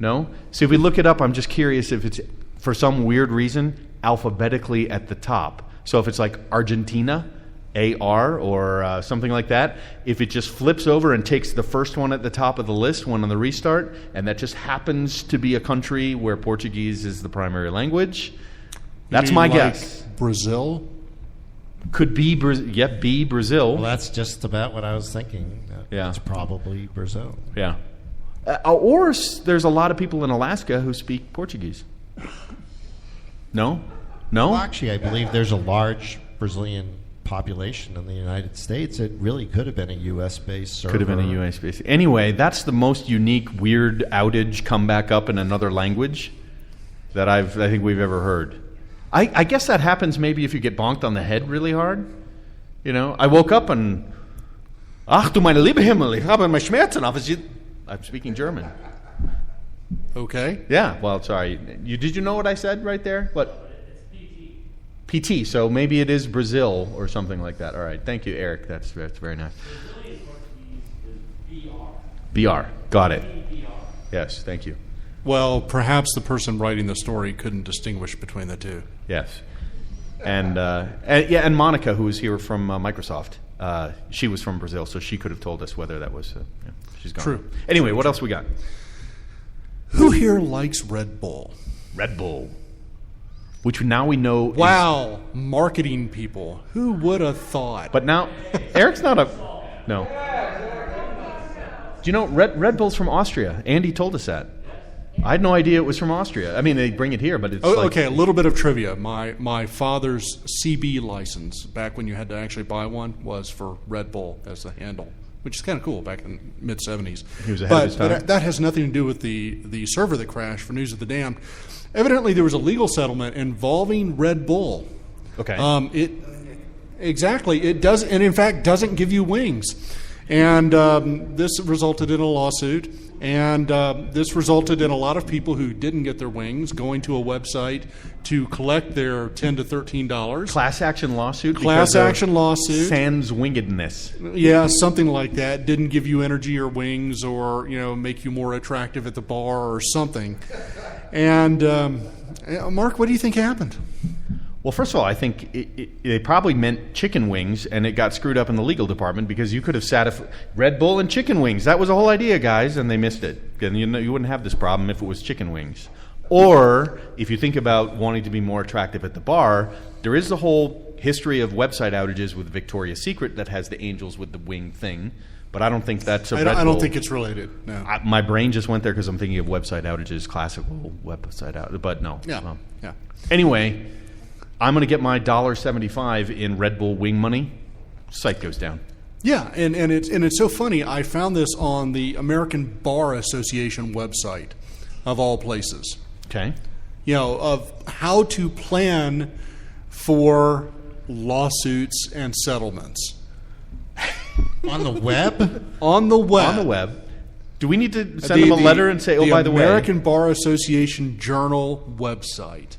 S2: No. So if we look it up, I'm just curious if it's for some weird reason alphabetically at the top. So if it's like Argentina. AR or something like that, if it just flips over and takes the first one at the top of the list, one on the restart, and that just happens to be a country where Portuguese is the primary language, that's my guess.
S3: Brazil?
S2: Could be Brazil.
S5: Well, that's just about what I was thinking.
S2: Yeah.
S5: It's probably Brazil.
S2: Yeah. Or there's a lot of people in Alaska who speak Portuguese. No?
S5: Well, actually, I believe there's a large Brazilian population in the United States. It really could have been a U.S.-based server.
S2: Could have been a U.S.-based. Anyway, that's the most unique, weird outage come back up in another language that I think we've ever heard. I guess that happens maybe if you get bonked on the head really hard. I woke up and ach du meine liebe Himmel, ich habe meine Schmerzen auf. I'm speaking German.
S3: Okay.
S2: Yeah. Well, sorry. Did you know what I said right there? What? PT, so maybe it is Brazil or something like that. All right, thank you, Eric. That's very nice. Brazilian Portuguese is BR. BR, got it. Yes, thank you.
S3: Well, perhaps the person writing the story couldn't distinguish between the two.
S2: Yes. And Monica, who was here from Microsoft, she was from Brazil, so she could have told us whether that was. She's gone.
S3: True.
S2: Anyway, what else we got?
S3: Who here likes Red Bull?
S2: Red Bull, which now we know.
S3: Wow, marketing people. Who would have thought?
S2: But now, Eric's not a. No. Do you know Red Bull's from Austria? Andy told us that. I had no idea it was from Austria. I mean, they bring it here, but it's
S3: okay, a little bit of trivia. My father's CB license, back when you had to actually buy one, was for Red Bull as the handle, which is kind of cool back in the mid-'70s.
S2: He was ahead of his time.
S3: But that has nothing to do with the server that crashed for News of the Damned. Evidently, there was a legal settlement involving Red Bull.
S2: Okay.
S3: It does, and in fact, doesn't give you wings. And this resulted in a lawsuit. And this resulted in a lot of people who didn't get their wings going to a website to collect their $10 to $13.
S2: Class action lawsuit?
S3: Class action lawsuit.
S2: Sans wingedness.
S3: Yeah, something like that. Didn't give you energy or wings, or make you more attractive at the bar or something. And Mark, what do you think happened?
S2: Well, first of all, I think they probably meant chicken wings, and it got screwed up in the legal department because you could have sat Red Bull and chicken wings. That was the whole idea, guys, and they missed it. And you wouldn't have this problem if it was chicken wings. Or if you think about wanting to be more attractive at the bar, there is the whole history of website outages with Victoria's Secret that has the angels with the wing thing. But I don't think that's a Red Bull.
S3: I don't think it's related. No.
S2: My brain just went there because I'm thinking of website outages, classical website outage. But no.
S3: Yeah. Yeah.
S2: Anyway, I'm going to get my $1.75 in Red Bull wing money. Site goes down.
S3: Yeah, and it's so funny. I found this on the American Bar Association website, of all places.
S2: Okay.
S3: Of how to plan for lawsuits and settlements.
S5: On the web?
S3: On the web.
S2: On the web. Do we need to send them a letter and say, by the way?
S3: The American Bar Association Journal website.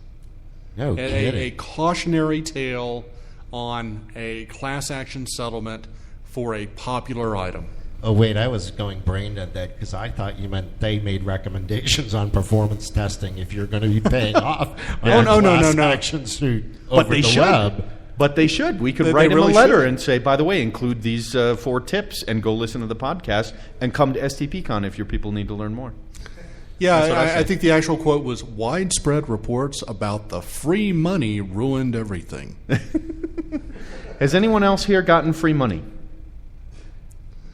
S5: No kidding.
S3: A cautionary tale on a class action settlement for a popular item.
S5: Oh, wait, I was going brain dead that because I thought you meant they made recommendations on performance testing if you're going to be paying off on a class action suit over the web.
S2: But they should. We could write them a letter and say, by the way, include these 4 tips and go listen to the podcast and come to STPCON if your people need to learn more.
S3: Yeah, I think the actual quote was, widespread reports about the free money ruined everything.
S2: Has anyone else here gotten free money?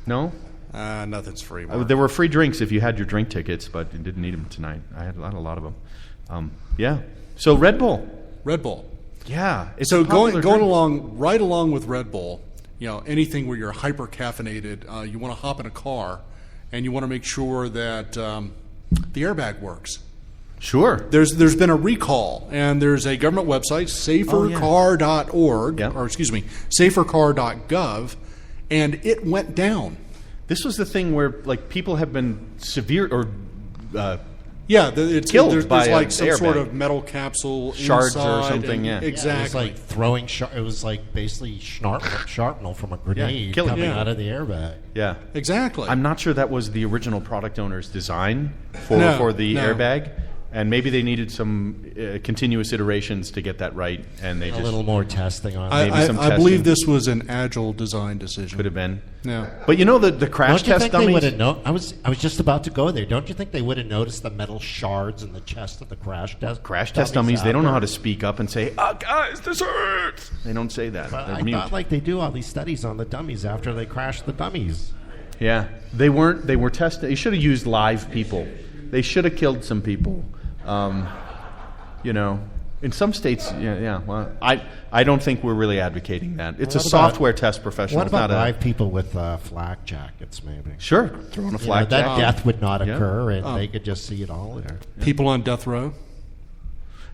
S2: No?
S3: Nothing's free. Mark.
S2: There were free drinks if you had your drink tickets, but you didn't need them tonight. I had a lot of them. Yeah. So Red Bull.
S3: Red Bull.
S2: Yeah.
S3: It's so going along with Red Bull, anything where you're hyper caffeinated, you want to hop in a car and you want to make sure that the airbag works.
S2: Sure.
S3: There's been a recall, and there's a government website, safercar.org, safercar.gov, and it went down.
S2: This was the thing where people have been severe or
S3: it's
S2: killed
S3: there's
S2: by
S3: like some
S2: airbag.
S3: sort of metal capsule
S2: shards
S3: inside
S2: or something.
S3: Exactly.
S5: It was like throwing. It was like basically shrapnel from a grenade coming out of the airbag.
S2: Yeah,
S3: exactly.
S2: I'm not sure that was the original product owner's design for the airbag. And maybe they needed some continuous iterations to get that right, and they
S5: a little more testing on it.
S3: I believe this was an agile design decision.
S2: Could have been.
S3: Yeah.
S2: But the crash test dummies.
S5: They would have known? I was just about to go there. Don't you think they would have noticed the metal shards in the chest of the crash test
S2: dummies? They don't know how to speak up and say, guys, this hurts. They don't say that.
S5: But I thought they do all these studies on the dummies after they crash the dummies.
S2: Yeah, they weren't. They were tested. They should have used live people. They should have killed some people. In some states, well, I don't think we're really advocating that. It's a software test professional.
S5: What about live people with flak jackets, maybe?
S2: Sure, throwing a flak jacket.
S5: That death would not occur, and they could just see it all there.
S3: People on death row?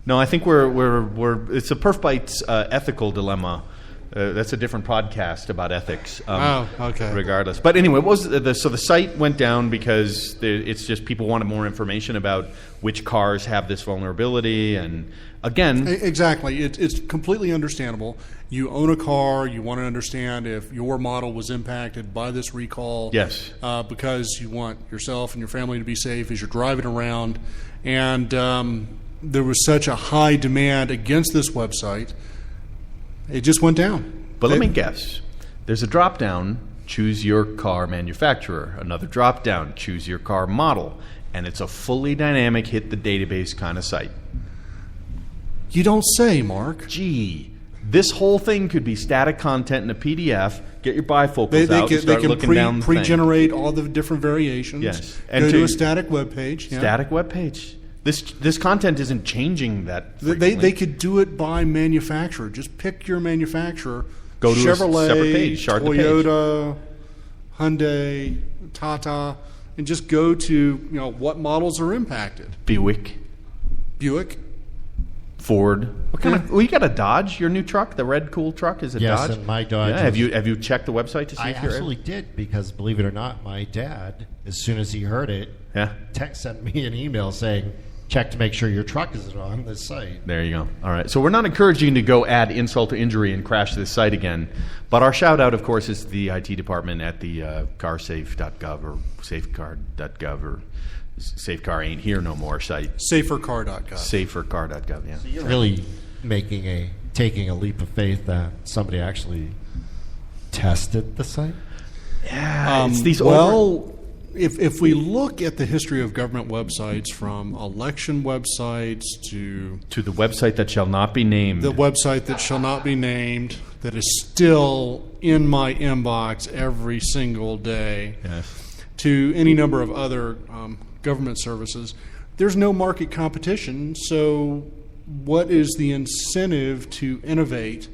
S2: No, I think we're it's a PerfBytes ethical dilemma. That's a different podcast about ethics.
S3: Okay.
S2: Regardless. But anyway, so the site went down because it's just people wanted more information about which cars have this vulnerability. And again...
S3: Exactly. It's completely understandable. You own a car. You want to understand if your model was impacted by this recall.
S2: Yes.
S3: Because you want yourself and your family to be safe as you're driving around. And there was such a high demand against this website, it just went down.
S2: But let me guess. There's a drop-down, choose your car manufacturer. Another drop-down, choose your car model. And it's a fully dynamic hit the database kind of site.
S3: You don't say, Mark.
S2: Gee, this whole thing could be static content in a PDF. Get your bifocals out and start looking down the thing.
S3: Pre-generate all the different variations.
S2: Yes.
S3: And go to a static web page. Yeah.
S2: Static web page. This content isn't changing that frequently.
S3: They could do it by manufacturer. Just pick your manufacturer.
S2: Go to
S3: Chevrolet,
S2: a separate page. Chart
S3: Toyota, Hyundai, Tata, and just go to what models are impacted.
S2: Buick, Ford. What kind of? Well, you got a Dodge. Your new truck, the red cool truck, is a Dodge.
S5: Yes, and my Dodge.
S2: Yeah. Have you checked the website to see if you're?
S5: I absolutely did, because believe it or not, my dad, as soon as he heard it, sent me an email saying, check to make sure your truck is on this site.
S2: There you go. All right. So we're not encouraging you to go add insult to injury and crash this site again. But our shout out, of course, is the IT department at the carsafe.gov or safeguard.gov or Safecar ain't here no more site.
S3: Safercar.gov.
S2: Safercar.gov, yeah.
S5: So you're really taking a leap of faith that somebody actually tested the site?
S2: Yeah. It's these
S3: If we look at the history of government websites, from election websites to
S2: the website that shall not be named,
S3: that is still in my inbox every single day, to any number of other government services, there's no market competition. So what is the incentive to innovate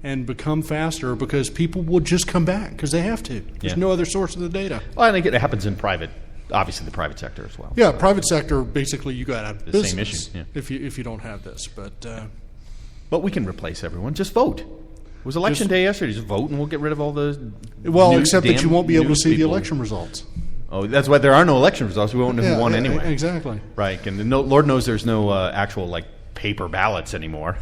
S3: and become faster? Because people will just come back because they have to. There's no other source of the data.
S2: Well, I think it happens in private, obviously the private sector as well.
S3: Yeah, private sector, basically you got out of business
S2: same issue,
S3: if you don't have this.
S2: But we can replace everyone. Just vote. It was election day yesterday. Just vote and we'll get rid of all the
S3: except that you won't be able to see the election results.
S2: Oh, that's why there are no election results. We won't know who won anyway.
S3: Exactly.
S2: Right, and Lord knows there's no actual paper ballots anymore.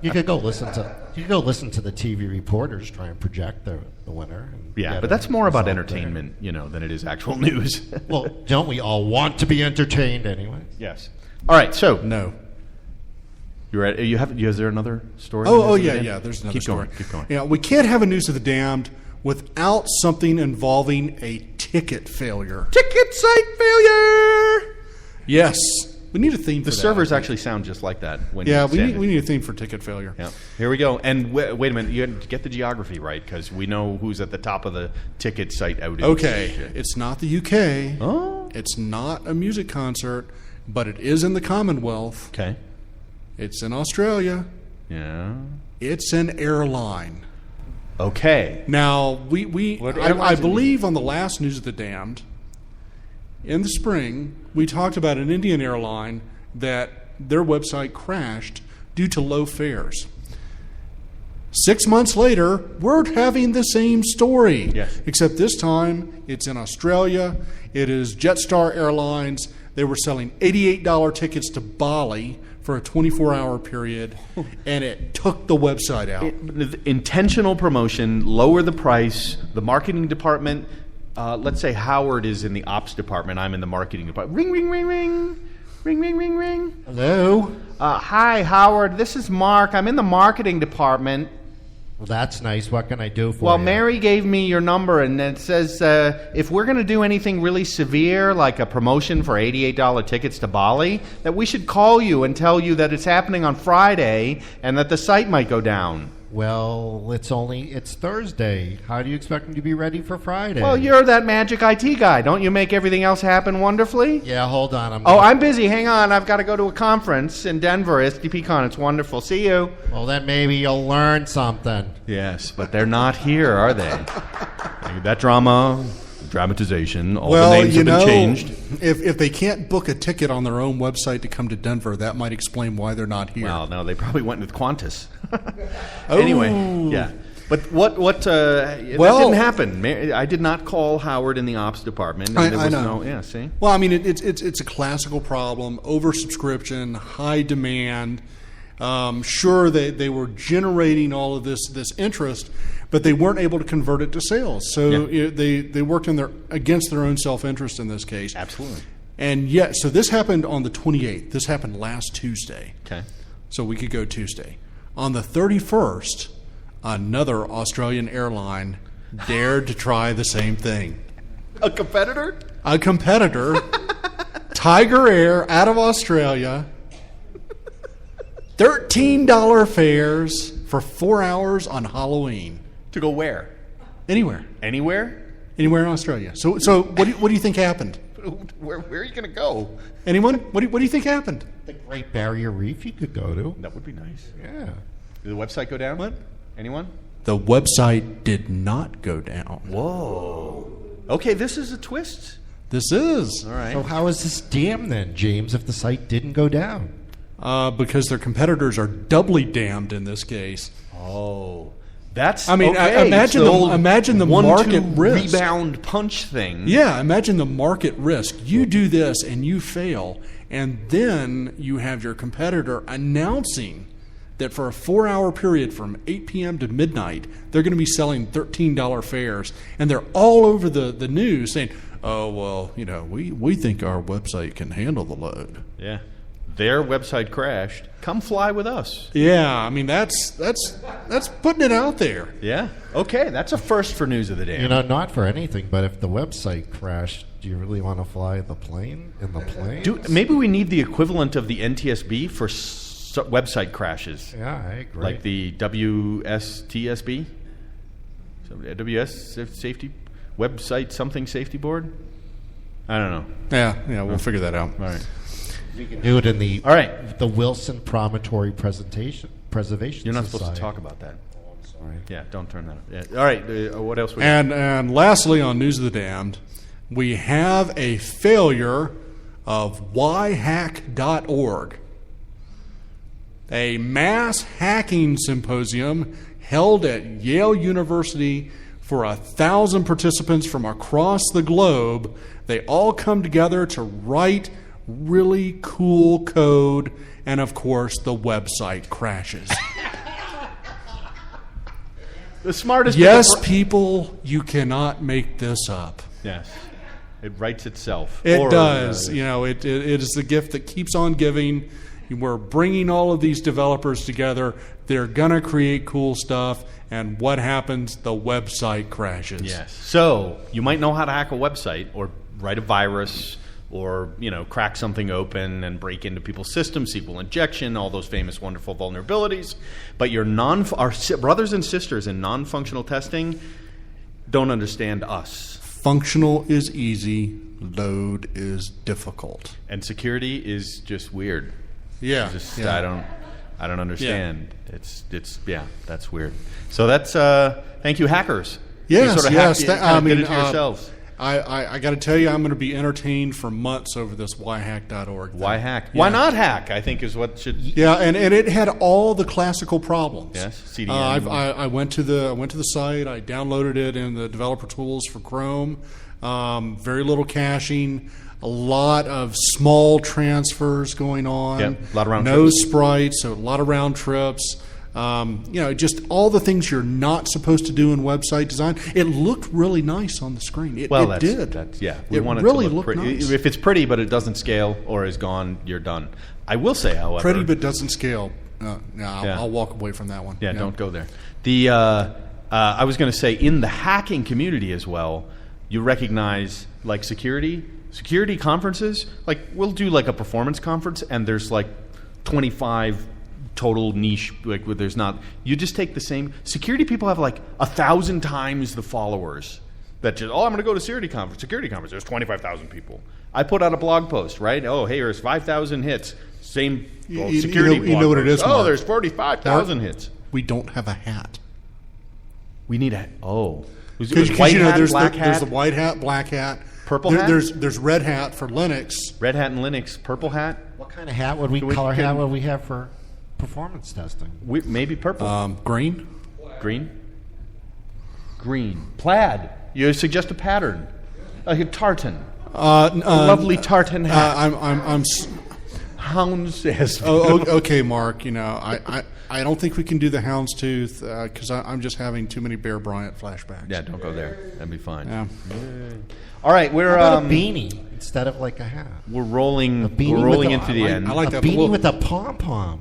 S5: You could go listen to the TV reporters try and project the winner.
S2: But that's more about entertainment, than it is actual news.
S5: Well, don't we all want to be entertained anyway?
S2: Yes. All right. So
S3: no.
S2: You're at, is there another story?
S3: Yeah. There's another story.
S2: Keep going.
S3: Yeah, we can't have a News of the Damned without something involving a ticket failure.
S2: Ticket site failure.
S3: Yes. We need a theme for
S2: that. The servers actually sound just like that.
S3: We need a theme for ticket failure.
S2: Yeah. Here we go. And wait a minute. You have to get the geography right because we know who's at the top of the ticket site outage.
S3: Okay. It's not the UK.
S2: Oh.
S3: It's not a music concert, but it is in the Commonwealth.
S2: Okay.
S3: It's in Australia.
S2: Yeah.
S3: It's an airline.
S2: Okay.
S3: Now, I believe on the last News of the Damned, in the spring, we talked about an Indian airline that their website crashed due to low fares. 6 months later, we're having the same story.
S2: Yes.
S3: Except this time, it's in Australia. It is Jetstar Airlines. They were selling $88 tickets to Bali for a 24-hour period, and it took the website out.
S2: Intentional promotion, lower the price. The marketing department, let's say Howard is in the ops department. I'm in the marketing department. Ring, ring, ring, ring. Ring, ring, ring, ring.
S5: Hello?
S2: Hi, Howard. This is Mark. I'm in the marketing department.
S5: Well, that's nice. What can I do for you?
S2: Well, Mary gave me your number, and it says if we're going to do anything really severe, like a promotion for $88 tickets to Bali, that we should call you and tell you that it's happening on Friday and that the site might go down.
S5: Well, it's Thursday. How do you expect me to be ready for Friday?
S2: Well, you're that magic IT guy. Don't you make everything else happen wonderfully?
S5: Yeah, hold on.
S2: I'm busy. Hang on. I've got to go to a conference in Denver, STPCON. It's wonderful. See you.
S5: Well, then maybe you'll learn something.
S2: Yes, but they're not here, are they? That dramatization, all the names have been changed.
S3: If they can't book a ticket on their own website to come to Denver, that might explain why they're not here.
S2: Well, no, they probably went with Qantas. Anyway, yeah. But that didn't happen. I did not call Howard in the ops department. And there was
S3: know.
S2: Yeah, see?
S3: Well, I mean, it's a classical problem, oversubscription, high demand. Sure, they were generating all of this interest, but they weren't able to convert it to sales. So they worked against their own self-interest in this case.
S2: Absolutely.
S3: And yet, so this happened on the 28th. This happened last Tuesday.
S2: Okay.
S3: So we could go Tuesday. On the 31st, another Australian airline dared to try the same thing.
S2: A competitor?
S3: A competitor, Tiger Air out of Australia, $13 fares for 4 hours on Halloween.
S2: To go where?
S3: Anywhere.
S2: Anywhere?
S3: Anywhere in Australia. So what do you think happened?
S2: Where are you going to go?
S3: Anyone? What do you think happened?
S5: The Great Barrier Reef you could go to.
S2: That would be nice.
S5: Yeah.
S2: Did the website go down?
S3: What?
S2: Anyone?
S3: The website did not go down.
S2: Whoa. Okay, this is a twist.
S3: This is.
S2: All right.
S5: So how is this damned then, James, if the site didn't go down?
S3: Because their competitors are doubly damned in this case.
S2: Oh. That's
S3: okay. Imagine the market risk.
S2: Rebound punch thing.
S3: Yeah, imagine the market risk. You do this and you fail, and then you have your competitor announcing that for a 4-hour period from 8 p.m. to midnight, they're going to be selling $13 fares, and they're all over the news saying, "Oh well, we think our website can handle the load."
S2: Yeah. Their website crashed. Come fly with us.
S3: Yeah, I mean that's putting it out there.
S2: Yeah. Okay, that's a first for News of the Day.
S5: Not for anything, but if the website crashed, do you really want to fly the plane in the plane?
S2: Maybe we need the equivalent of the NTSB for website crashes.
S5: Yeah, I agree.
S2: Like the WSTSB, WS Safety Website Something Safety Board. I don't know.
S3: Yeah, we'll figure that out.
S2: All right.
S5: You can do it in the
S2: the
S5: Wilson Promontory Preservation
S2: You're not
S5: Society.
S2: supposed to talk about that.
S5: Oh, I'm sorry.
S2: Yeah, don't turn that up. Yeah. All right, what else?
S3: And lastly, on News of the Damned, we have a failure of yhack.org, a mass hacking symposium held at Yale University for 1,000 participants from across the globe. They all come together to write really cool code, and of course the website crashes.
S2: The smartest.
S3: Yes, people, you cannot make this up.
S2: Yes, it writes itself.
S3: It does. It is the gift that keeps on giving. We're bringing all of these developers together. They're gonna create cool stuff, and what happens? The website crashes.
S2: Yes. So you might know how to hack a website or write a virus, or crack something open and break into people's systems, SQL injection, all those famous wonderful vulnerabilities. But our brothers and sisters in non-functional testing don't understand us.
S3: Functional is easy, load is difficult,
S2: and security is just weird.
S3: Yeah,
S2: I don't understand. Yeah. That's weird. So that's thank you, hackers.
S3: Yes,
S2: you sort of did it yourselves.
S3: I got to tell you, I'm going to be entertained for months over this yhack.org thing.
S2: Why hack?
S3: Yeah.
S2: Why not hack? I think is what should.
S3: Yeah, and it had all the classical problems.
S2: Yes, CDN.
S3: I went to the site. I downloaded it in the developer tools for Chrome. Very little caching. A lot of small transfers going on.
S2: Yep, a lot of round
S3: no
S2: trips.
S3: sprites, so a lot of round trips. Just all the things you're not supposed to do in website design. It looked really nice on the screen. It did.
S2: We
S3: it
S2: want
S3: really
S2: to look
S3: looked
S2: pretty.
S3: nice.
S2: If it's pretty but it doesn't scale or is gone, you're done. I will say, however,
S3: Pretty but doesn't scale. I'll walk away from that one.
S2: Yeah, don't go there. I was going to say, in the hacking community as well, you recognize like security conferences. Like we'll do like a performance conference, and there's like 25 total niche. Like there's not. You just take the same. Security people have like 1,000 times the followers. That just I'm going to go to security conference. There's 25,000 people. I put out a blog post, right? Oh, hey, there's 5,000 hits. Same security.
S3: You know what it is.
S2: Oh,
S3: Mark.
S2: there's 45,000 hits.
S3: We don't have a hat.
S2: We need a
S3: Because
S2: white hat,
S3: there's
S2: black
S3: there's
S2: hat,
S3: the white hat, black hat,
S2: purple hat.
S3: There's red hat for Linux.
S2: Red hat and Linux, purple hat.
S5: What kind of hat would color hat would we have for performance testing?
S2: Maybe purple.
S3: Green.
S2: Green. Green. Plaid. You suggest a pattern. Like a tartan. A lovely tartan hat. Hound's. Yes.
S3: Okay, Mark. I don't think we can do the houndstooth because I'm just having too many Bear Bryant flashbacks.
S2: Yeah, don't go there. That'd be fine.
S3: Yeah.
S2: All right, we're
S5: How about a beanie instead of like a hat.
S2: We're rolling.
S5: Beanie
S2: We're rolling into the end.
S3: I like
S5: a
S3: that
S5: beanie with a pom pom.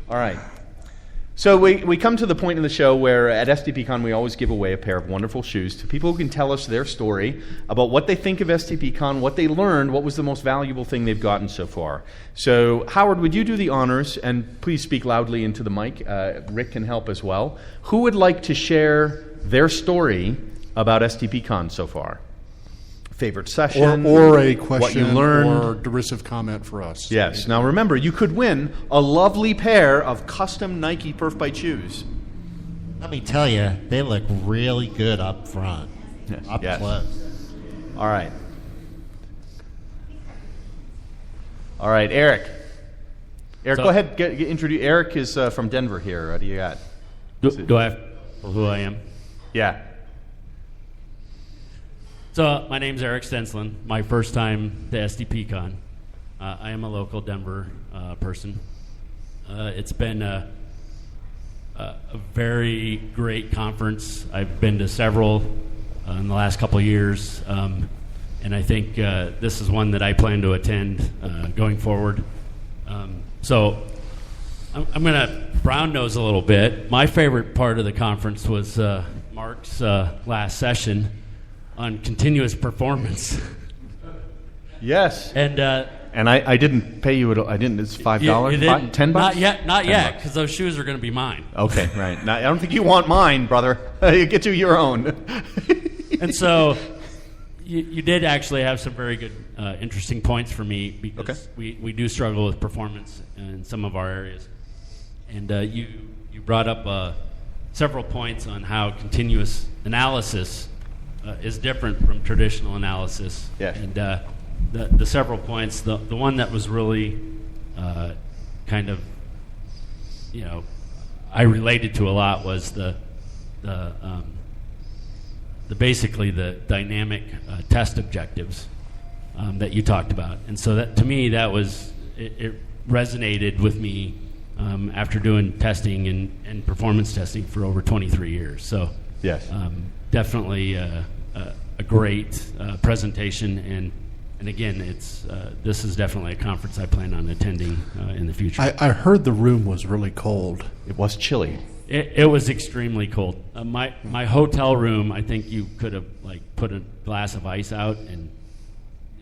S2: All right. So we come to the point in the show where at STPCON we always give away a pair of wonderful shoes to people who can tell us their story about what they think of STPCON, what they learned, what was the most valuable thing they've gotten so far. So Howard, would you do the honors, and please speak loudly into the mic. Rick can help as well. Who would like to share their story about STPCON so far? Favorite session,
S3: or a question,
S2: what you learned,
S3: or derisive comment for us.
S2: Yes. Now remember, you could win a lovely pair of custom Nike PerfByte shoes.
S5: Let me tell you, they look really good up front, up close.
S2: All right. All right, Eric. Eric, go ahead. Get introduce. Eric is from Denver here. What do you got?
S9: Do I have who I am?
S2: Yeah.
S9: So my name's Eric Stenslin. My first time to STPCON. I am a local Denver person. It's been a very great conference. I've been to several in the last couple of years, and I think this is one that I plan to attend going forward. So I'm going to brown nose a little bit. My favorite part of the conference was Mark's last session on continuous performance.
S2: Yes.
S9: And
S2: I didn't pay you. I didn't. It's $5, $10.
S9: Not yet, because those shoes are going to be mine.
S2: Okay, right. Now, I don't think you want mine, brother. You get to your own.
S9: And so, you did actually have some very good, interesting points for me because we do struggle with performance in some of our areas, and you brought up several points on how continuous analysis is different from traditional analysis.
S2: Yes.
S9: And the several points, the one that was really kind of, I related to a lot was the basically the dynamic test objectives that you talked about. And so that to me that was it resonated with me after doing testing and performance testing for over 23 years. So
S2: yes.
S9: Definitely a great presentation, and again, it's this is definitely a conference I plan on attending in the future.
S3: I heard the room was really cold.
S2: It was chilly.
S9: It was extremely cold. My hotel room, I think you could have put a glass of ice out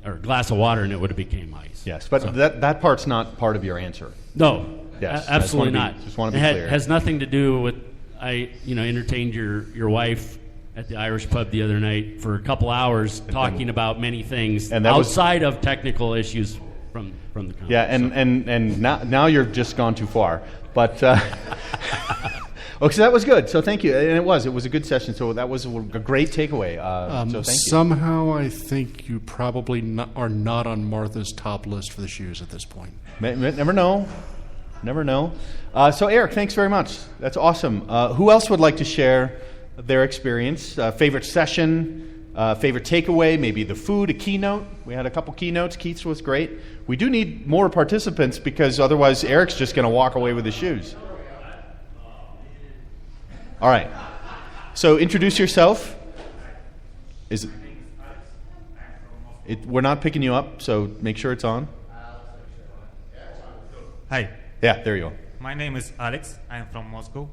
S9: or a glass of water, and it would have became ice.
S2: Yes, but so, that part's not part of your answer.
S9: No,
S2: yes,
S9: absolutely not.
S2: Just want to be clear.
S9: It has nothing to do with I entertained your wife at the Irish pub the other night for a couple hours talking about many things and outside of technical issues from the conference.
S2: Yeah, and now you're just gone too far. But so that was good. So thank you, and it was a good session. So that was a great takeaway. So thank you.
S3: Somehow I think you probably are not on Martha's top list for the shoes at this point.
S2: Never know. Never know. So Eric, thanks very much. That's awesome. Who else would like to share their experience? Favorite session, favorite takeaway, maybe the food, a keynote. We had a couple keynotes. Keith's was great. We do need more participants because otherwise Eric's just going to walk away with his shoes. All right. So introduce yourself. We're not picking you up, so make sure it's on.
S10: Hi.
S2: Yeah, there you go.
S10: My name is Alex. I am from Moscow.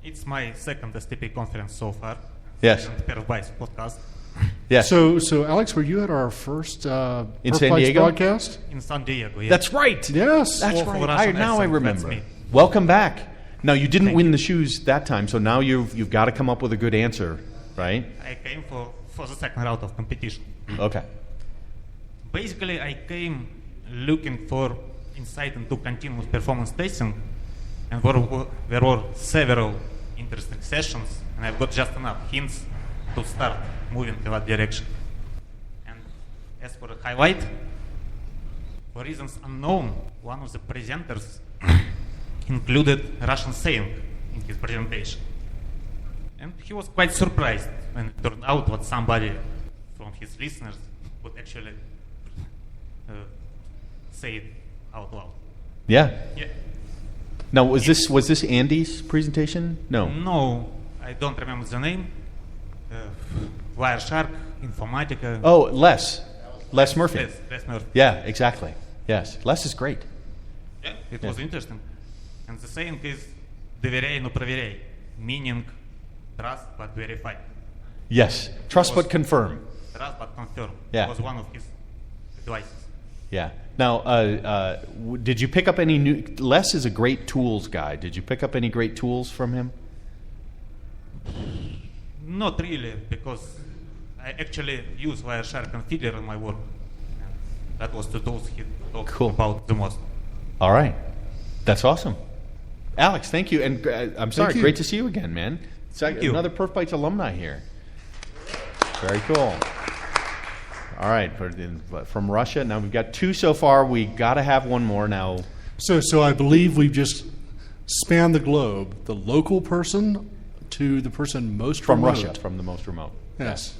S10: It's my second STP conference so far.
S2: Yes.
S10: PerfBytes podcast.
S2: Yes.
S3: So Alex, were you at our first
S2: in San Diego
S3: broadcast?
S10: In San Diego, yes.
S2: That's right.
S3: Yes.
S2: That's right. Now I remember. Welcome back. Now you didn't win the shoes that time, so now you've got to come up with a good answer, right?
S10: I came for the second round of competition.
S2: Okay.
S10: Basically, I came looking for insight into continuous performance testing, and there were several interesting sessions, and I've got just enough hints to start moving in that direction. And as for a highlight, for reasons unknown, one of the presenters included Russian saying in his presentation. And he was quite surprised when it turned out what somebody from his listeners would actually say it out loud.
S2: Yeah.
S10: Yeah.
S2: Now, was this Andy's presentation? No.
S10: No, I don't remember the name. Wireshark, Informatica.
S2: Oh, Les Murphy.
S10: Les Murphy.
S2: Yeah, exactly. Yes, Les is great.
S10: Yeah, it was interesting. And the saying is, доверяй, но проверяй, meaning trust but verify.
S2: Yes, trust but confirm.
S10: Trust but confirm.
S2: Yeah.
S10: Was one of his advices.
S2: Yeah. Now, did you pick up any new? Les is a great tools guy. Did you pick up any great tools from him?
S10: Not really, because I actually use Wireshark Configure in my work. And that was the tools he talked about the most.
S2: All right. That's awesome. Alex, thank you. And I'm sorry,
S3: you.
S2: great to see you again, man.
S10: Thank you.
S2: Another PerfBytes alumni here. Very cool. All right, from Russia. Now we've got 2 so far. We got to have one more now.
S3: So I believe we've just spanned the globe, the local person to the person most
S2: from
S3: remote.
S2: Russia, from the most remote.
S3: Yes.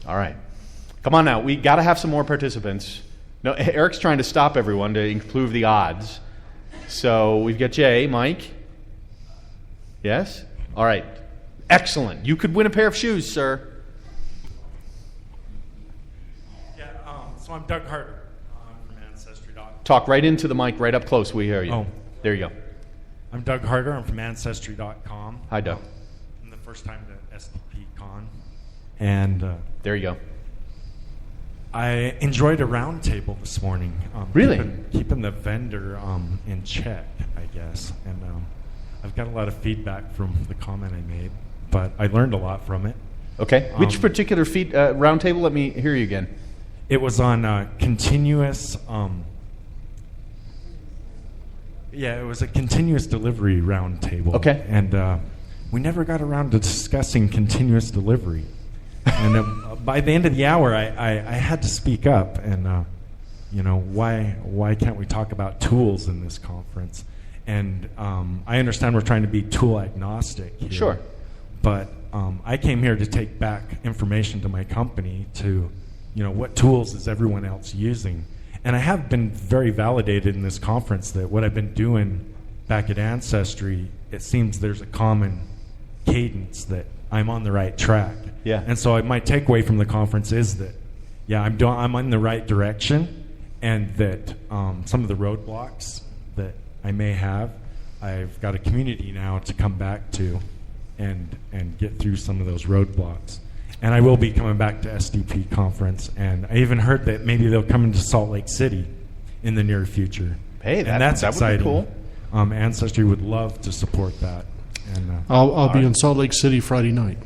S2: All right. Come on now. We got to have some more participants. No, Eric's trying to stop everyone to improve the odds. So we've got Jay, Mike. Yes? All right. Excellent. You could win a pair of shoes, sir.
S11: So I'm Doug Harder. I'm from Ancestry.com.
S2: Talk right into the mic, right up close. We hear you.
S11: Oh.
S2: There you go.
S11: I'm Doug Harder. I'm from Ancestry.com.
S2: Hi, Doug.
S11: I'm the first time to STPCON. And
S2: there you go.
S11: I enjoyed a roundtable this morning.
S2: Really?
S11: Keeping the vendor in check, I guess. And I've got a lot of feedback from the comment I made, but I learned a lot from it.
S2: Okay. Which particular roundtable? Let me hear you again.
S11: It was on continuous. It was a continuous delivery roundtable.
S2: Okay.
S11: And we never got around to discussing continuous delivery. And by the end of the hour, I had to speak up. And why can't we talk about tools in this conference? And I understand we're trying to be tool agnostic here.
S2: Sure.
S11: But I came here to take back information to my company to. What tools is everyone else using? And I have been very validated in this conference that what I've been doing back at Ancestry, it seems there's a common cadence that I'm on the right track.
S2: Yeah.
S11: And so my takeaway from the conference is that, I'm in the right direction, and that some of the roadblocks that I may have, I've got a community now to come back to and get through some of those roadblocks. And I will be coming back to SDP conference, and I even heard that maybe they'll come into Salt Lake City in the near future.
S2: Hey,
S11: that's exciting.
S2: Would be cool.
S11: Ancestry would love to support that. And
S3: I'll be in Salt Lake City Friday night.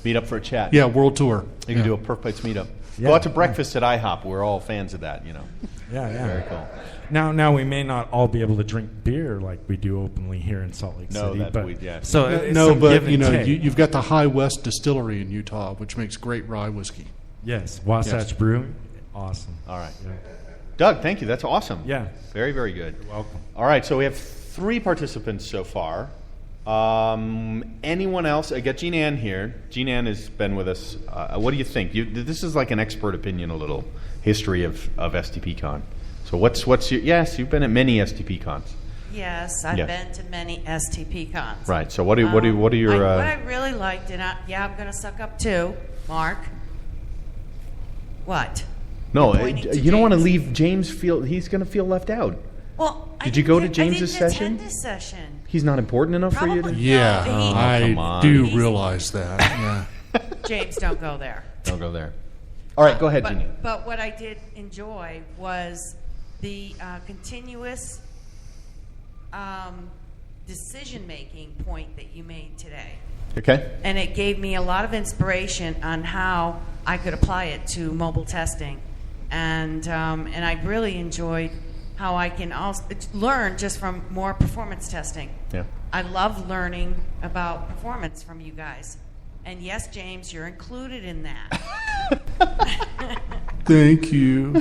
S2: Meet up for a chat.
S3: Yeah, world tour.
S2: You can do a PerfBytes meetup. Go out to breakfast at IHOP. We're all fans of that,
S11: Yeah.
S2: Very cool.
S11: Now we may not all be able to drink beer like we do openly here in Salt Lake City.
S3: You've got the High West Distillery in Utah, which makes great rye whiskey.
S11: Yes, Wasatch Brewing, awesome.
S2: All right,
S11: yeah.
S2: Doug, thank you. That's awesome.
S11: Yeah,
S2: very, very good.
S11: You're welcome.
S2: All right, so we have 3 participants so far. Anyone else? I got Jean Ann here. Jean Ann has been with us. What do you think? This is like an expert opinion, a little history of STPCON. So what's your, yes, you've been at many STPCons.
S12: Yes, I've been to many STPCons.
S2: Right. So what are your
S12: what I really liked, and I'm going to suck up too, Mark. What?
S2: No, you don't want to leave James feel. He's going to feel left out.
S12: Well,
S2: did you go to James's
S12: I didn't
S2: session?
S12: Attend this session.
S2: He's not important enough for you to.
S3: Yeah, I do realize that. Yeah.
S12: James, don't go there.
S2: Don't go there. All right, go ahead, Jeannie.
S12: But what I did enjoy was the continuous decision-making point that you made today.
S2: Okay.
S12: And it gave me a lot of inspiration on how I could apply it to mobile testing, and I really enjoyed how I can also learn just from more performance testing.
S2: Yeah.
S12: I love learning about performance from you guys, and yes, James, you're included in that.
S3: Thank you.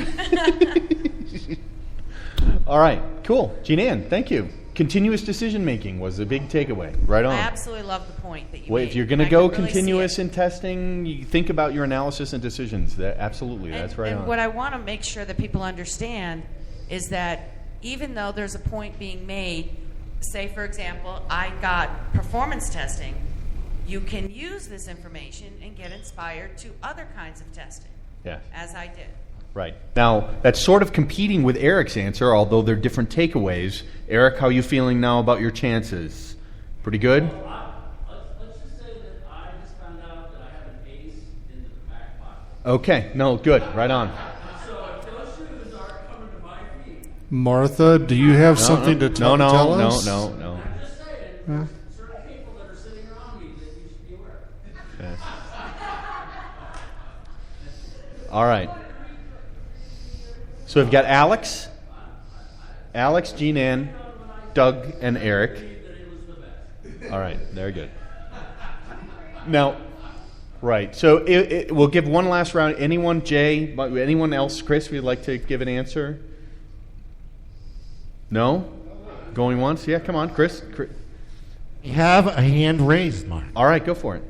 S2: All right, cool. Jean Ann, thank you. continuous decision making was a big takeaway. Right on.
S12: I absolutely love the point that you
S2: Well,
S12: made.
S2: if you're going to
S12: I
S2: go
S12: could really
S2: continuous
S12: see it.
S2: in testing, you think about your analysis and decisions. Absolutely, that's right
S12: And
S2: on.
S12: what I want to make sure that people understand is that even though there's a point being made, say, for example, I got performance testing, you can use this information and get inspired to other kinds of testing, as I did.
S2: Right. Now, that's sort of competing with Eric's answer, although they're different takeaways. Eric, how are you feeling now about your chances? Pretty good?
S9: Let's just say that I just found out that I have an ace in the back pocket.
S2: Okay. No, good. Right on.
S9: So if those shoes are coming to my feet.
S3: Martha, do you have something to tell us?
S2: No.
S9: I'm just saying, there's certain people that are sitting around me that you should be aware of.
S2: Yes. All right. So we've got Alex, Jean Ann, Doug, and Eric. All right, very good. Now, right. So we'll give one last round. Anyone, Jay? Anyone else? Chris, would you like to give an answer? No? Going once? Yeah, come on, Chris.
S5: You have a hand raised, Mark.
S2: All right, go for it.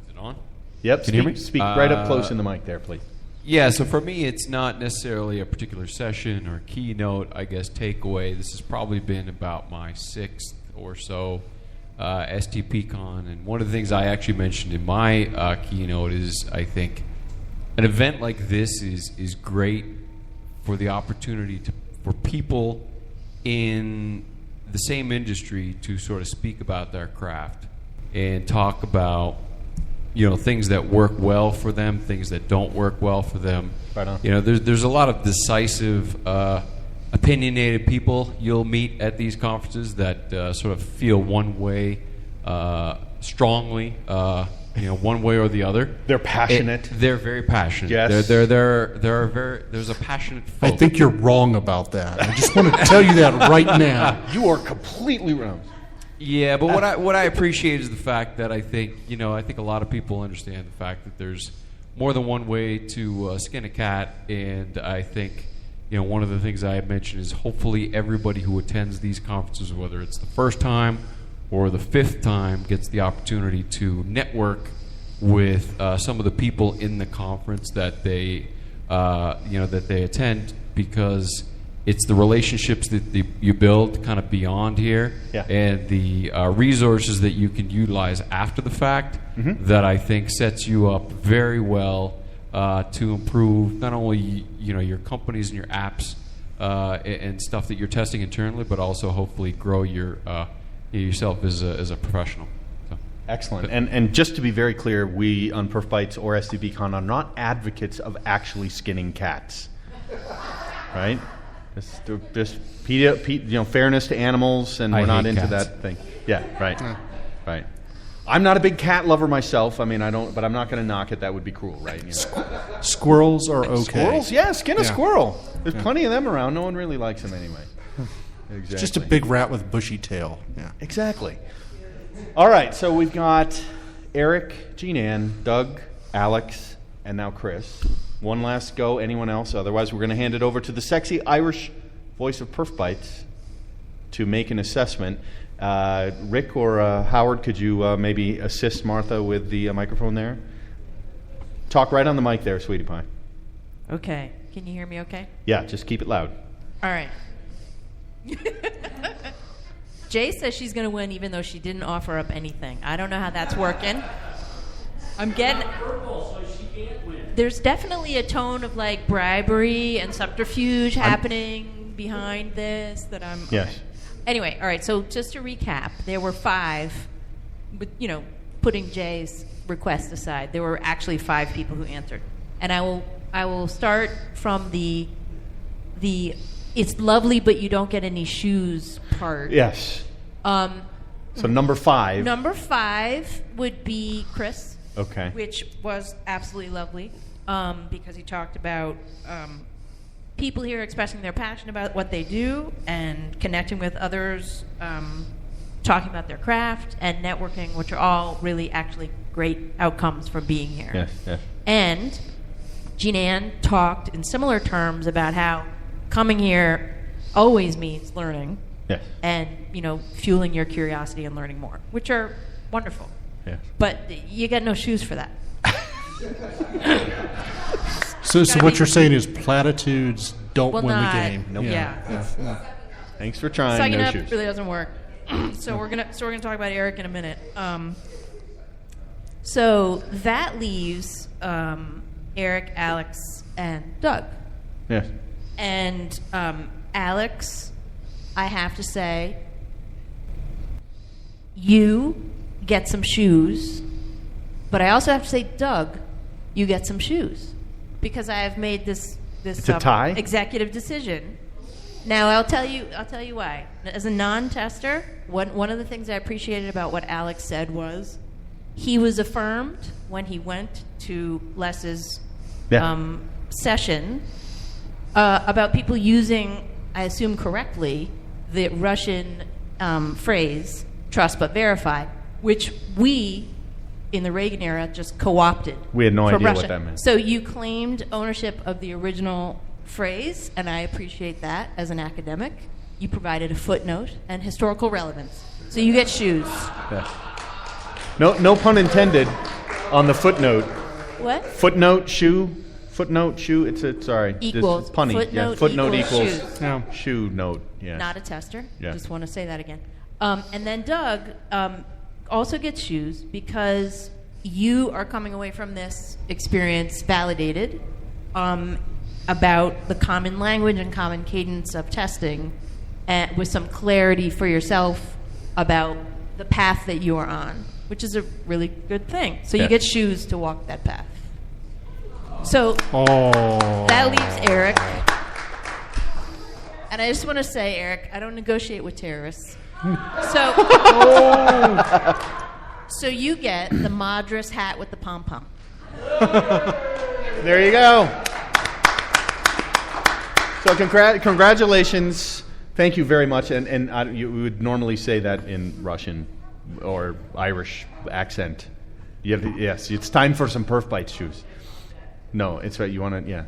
S6: Is it on?
S2: Yep.
S6: Can you hear me?
S2: Speak right up close in the mic there, please.
S6: Yeah, so for me, it's not necessarily a particular session or keynote, I guess, takeaway. This has probably been about my sixth or so STPCON. And one of the things I actually mentioned in my keynote is I think an event like this is great for the opportunity for people in the same industry to sort of speak about their craft and talk about things that work well for them, things that don't work well for them.
S2: Right on.
S6: There's a lot of decisive, opinionated people you'll meet at these conferences that sort of feel one way strongly, one way or the other.
S2: They're passionate.
S6: They're very passionate.
S2: Yes.
S6: There's a passionate folk.
S3: I think you're wrong about that. I just want to tell you that right now.
S2: You are completely wrong.
S6: Yeah, but what I appreciate is the fact that I think a lot of people understand the fact that there's more than one way to skin a cat, and I think one of the things I mentioned is hopefully everybody who attends these conferences, whether it's the first time or the fifth time, gets the opportunity to network with some of the people in the conference that they attend, because it's the relationships that you build kind of beyond here, and the resources that you can utilize after the fact that I think sets you up very well to improve not only your companies and your apps and stuff that you're testing internally, but also hopefully grow yourself as a professional. So.
S2: Excellent. And just to be very clear, we on PerfBytes or STPCON are not advocates of actually skinning cats, right? There's fairness to animals, and we're not into that thing. Yeah, right. I'm not a big cat lover myself. I mean, but I'm not going to knock it. That would be cruel, right?
S3: Squirrels are okay.
S2: Squirrels, yeah, skin a squirrel. There's plenty of them around. No one really likes them anyway. Exactly.
S3: It's just a big rat with bushy tail. Yeah.
S2: Exactly. All right, so we've got Eric, Jean Ann, Doug, Alex, and now Chris. One last go. Anyone else? Otherwise, we're going to hand it over to the sexy Irish voice of PerfBytes to make an assessment. Rick or Howard, could you maybe assist Martha with the microphone there? Talk right on the mic there, sweetie pie.
S13: Okay. Can you hear me okay?
S2: Yeah, just keep it loud.
S13: All right. Jay says she's going to win even though she didn't offer up anything. I don't know how that's working. I'm getting... There's definitely a tone of like bribery and subterfuge happening behind this that I'm...
S2: Yes.
S13: Anyway, all right, so just to recap, there were 5, but, putting Jay's request aside, there were actually 5 people who answered. And I will start from the it's lovely but you don't get any shoes part.
S2: Yes. So number 5.
S13: Number 5 would be Chris.
S2: Okay.
S13: Which was absolutely lovely because he talked about people here expressing their passion about what they do and connecting with others, talking about their craft and networking, which are all really actually great outcomes from being here.
S2: Yes.
S13: And Jean Ann talked in similar terms about how coming here always means learning.
S2: Yes.
S13: And, fueling your curiosity and learning more, which are wonderful.
S2: Yes.
S13: But you get no shoes for that.
S3: So what you're saying is platitudes don't win the game.
S2: Nope.
S13: Yeah.
S2: Thanks for trying.
S13: Sucking
S2: no
S13: up
S2: shoes.
S13: really doesn't work. So we're gonna talk about Eric in a minute. So that leaves Eric, Alex, and Doug.
S2: Yes.
S13: And Alex, I have to say, you get some shoes, but I also have to say, Doug, you get some shoes, because I have made this
S2: It's a tie?
S13: executive decision. Now I'll tell you why. As a non-tester, one of the things I appreciated about what Alex said was he was affirmed when he went to Les's session about people using, I assume correctly, the Russian phrase "trust but verify," which we in the Reagan era just co-opted.
S2: We had no
S13: for
S2: idea
S13: Russia.
S2: what that meant.
S13: So you claimed ownership of the original phrase, and I appreciate that as an academic. You provided a footnote and historical relevance. So you get shoes.
S2: Yeah. No pun intended on the footnote.
S13: What?
S2: Footnote, shoe. It's sorry.
S13: Equals.
S2: It's punny.
S13: Footnote
S2: equals
S13: shoes.
S2: shoe note. Yeah.
S13: Not a tester.
S2: Yeah.
S13: Just want to say that again. And then Doug also gets shoes because you are coming away from this experience validated about the common language and common cadence of testing, and with some clarity for yourself about the path that you are on, which is a really good thing. So you get shoes to walk that path. So that leaves Eric. And I just want to say, Eric, I don't negotiate with terrorists. So you get the Madras hat with the pom-pom.
S2: There you go. So congratulations. Thank you very much. And you would normally say that in Russian or Irish accent. Yes, it's time for some PerfBytes shoes. No, it's right. You want to,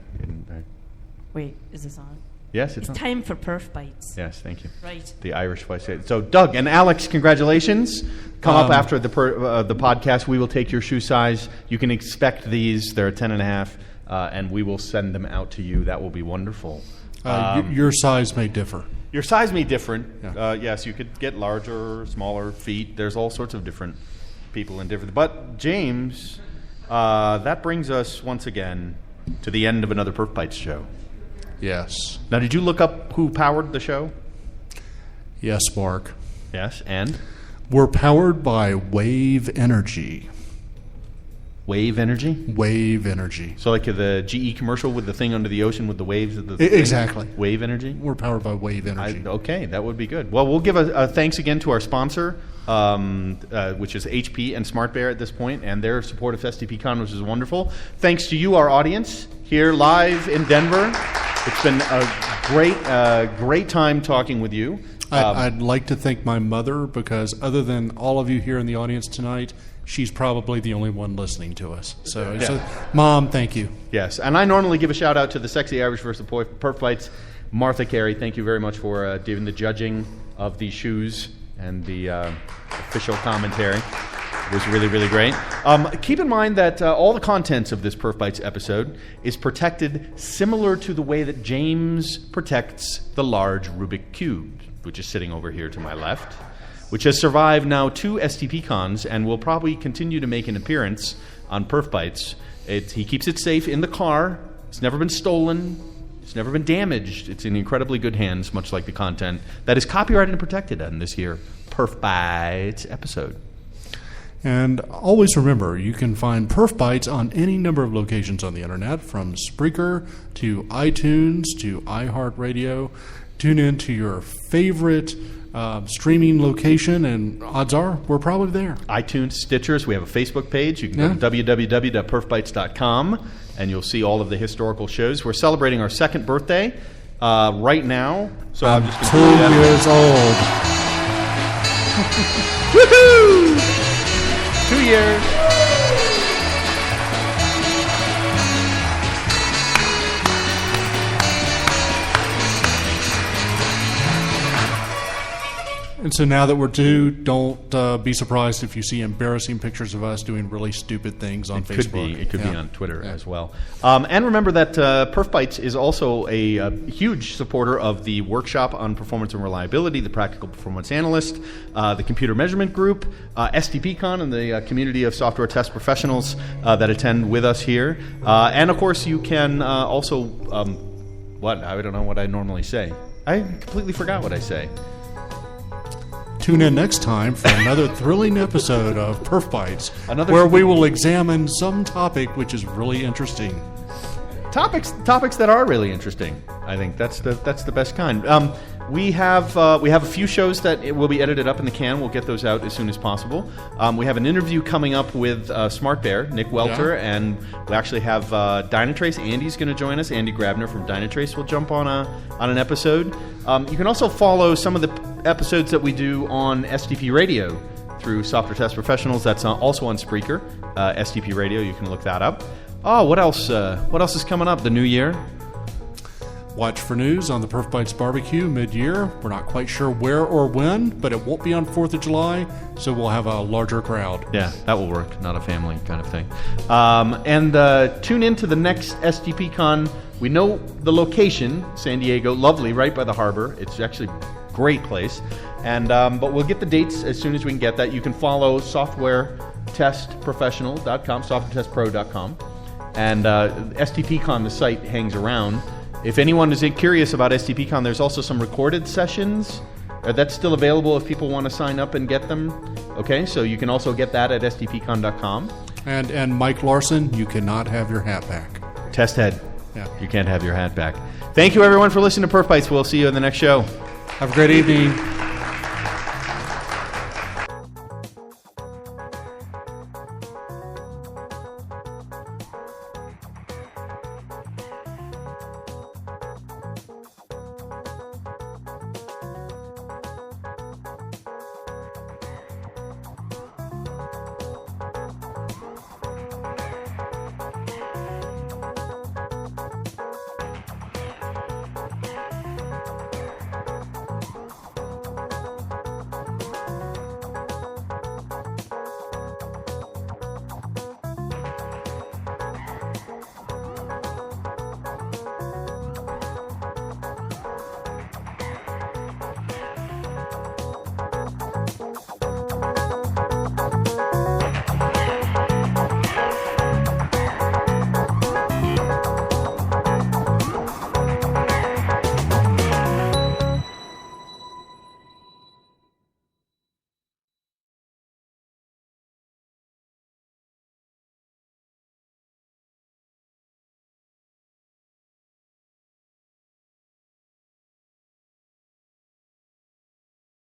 S13: Wait, is this on?
S2: Yes, it's on.
S13: Time for PerfBytes.
S2: Yes, thank you.
S13: Right.
S2: The Irish voice. So, Doug and Alex, congratulations. Come up after the podcast. We will take your shoe size. You can expect these. They're 10.5, and we will send them out to you. That will be wonderful.
S3: Your size may differ.
S2: Your size may differ.
S3: Yeah.
S2: Yes, you could get larger, smaller feet. There's all sorts of different people in different. But James, that brings us once again to the end of another PerfBytes show.
S3: Yes.
S2: Now, did you look up who powered the show?
S3: Yes, Mark.
S2: Yes, and?
S3: We're powered by wave energy.
S2: Wave energy?
S3: Wave energy.
S2: So like the GE commercial with the thing under the ocean with the waves of the
S3: Exactly.
S2: thing? Wave energy?
S3: We're powered by wave energy.
S2: Okay, that would be good. Well, we'll give a thanks again to our sponsor, which is HP and SmartBear at this point, and their support of STPCON, which is wonderful. Thanks to you, our audience, here live in Denver. It's been a great time talking with you.
S3: I'd like to thank my mother, because other than all of you here in the audience tonight, she's probably the only one listening to us. So Mom, thank you.
S2: Yes, and I normally give a shout out to the Sexy Irish versus PerfBytes, Martha Carey. Thank you very much for doing the judging of these shoes and the official commentary. It was really, really great. Keep in mind that all the contents of this PerfBytes episode is protected similar to the way that James protects the large Rubik Cube, which is sitting over here to my left, which has survived now 2 STPCons and will probably continue to make an appearance on PerfBytes. He keeps it safe in the car. It's never been stolen. It's never been damaged. It's in incredibly good hands, much like the content that is copyrighted and protected on this here PerfBytes episode.
S3: And always remember, you can find PerfBytes on any number of locations on the internet, from Spreaker to iTunes to iHeartRadio. Tune in to your favorite streaming location, and odds are we're probably there.
S2: iTunes, Stitchers. We have a Facebook page. You can go to www.perfbytes.com, and you'll see all of the historical shows. We're celebrating our 2nd birthday right now. So I'm just
S3: 2 years old.
S2: Woohoo! 2 years.
S3: And so now that we're due, don't be surprised if you see embarrassing pictures of us doing really stupid things on Facebook.
S2: It could be on Twitter as well. And remember that PerfBytes is also a huge supporter of the workshop on performance and reliability, the Practical Performance Analyst, the Computer Measurement Group, STPCON, and the community of software test professionals that attend with us here. And, of course, you can also, I don't know what I normally say. I completely forgot what I say.
S3: Tune in next time for another thrilling episode of PerfBytes, where we will examine some topic which is really interesting.
S2: Topics that are really interesting. I think that's the best kind. We have a few shows that will be edited up in the can. We'll get those out as soon as possible. We have an interview coming up with Smart Bear, Nick Welter, and we actually have Dynatrace. Andy's going to join us. Andy Grabner from Dynatrace will jump on an episode. You can also follow some of the episodes that we do on STP Radio through Software Test Professionals. That's also on Spreaker, STP Radio. You can look that up. Oh, what else? What else is coming up? The new year.
S3: Watch for news on the PerfBytes Barbecue mid-year. We're not quite sure where or when, but it won't be on 4th of July, so we'll have a larger crowd.
S2: Yeah, that will work. Not a family kind of thing. And tune in to the next STPCon. We know the location, San Diego, lovely, right by the harbor. It's actually a great place. And but we'll get the dates as soon as we can get that. You can follow softwaretestprofessional.com, softwaretestpro.com. And STPCon, the site, hangs around. If anyone is curious about STPCon, there's also some recorded sessions. That's still available if people want to sign up and get them. Okay, so you can also get that at stpcon.com.
S3: And Mike Larson, you cannot have your hat back.
S2: Test head.
S3: Yeah.
S2: You can't have your hat back. Thank you, everyone, for listening to PerfBytes. We'll see you in the next show.
S3: Have a great evening.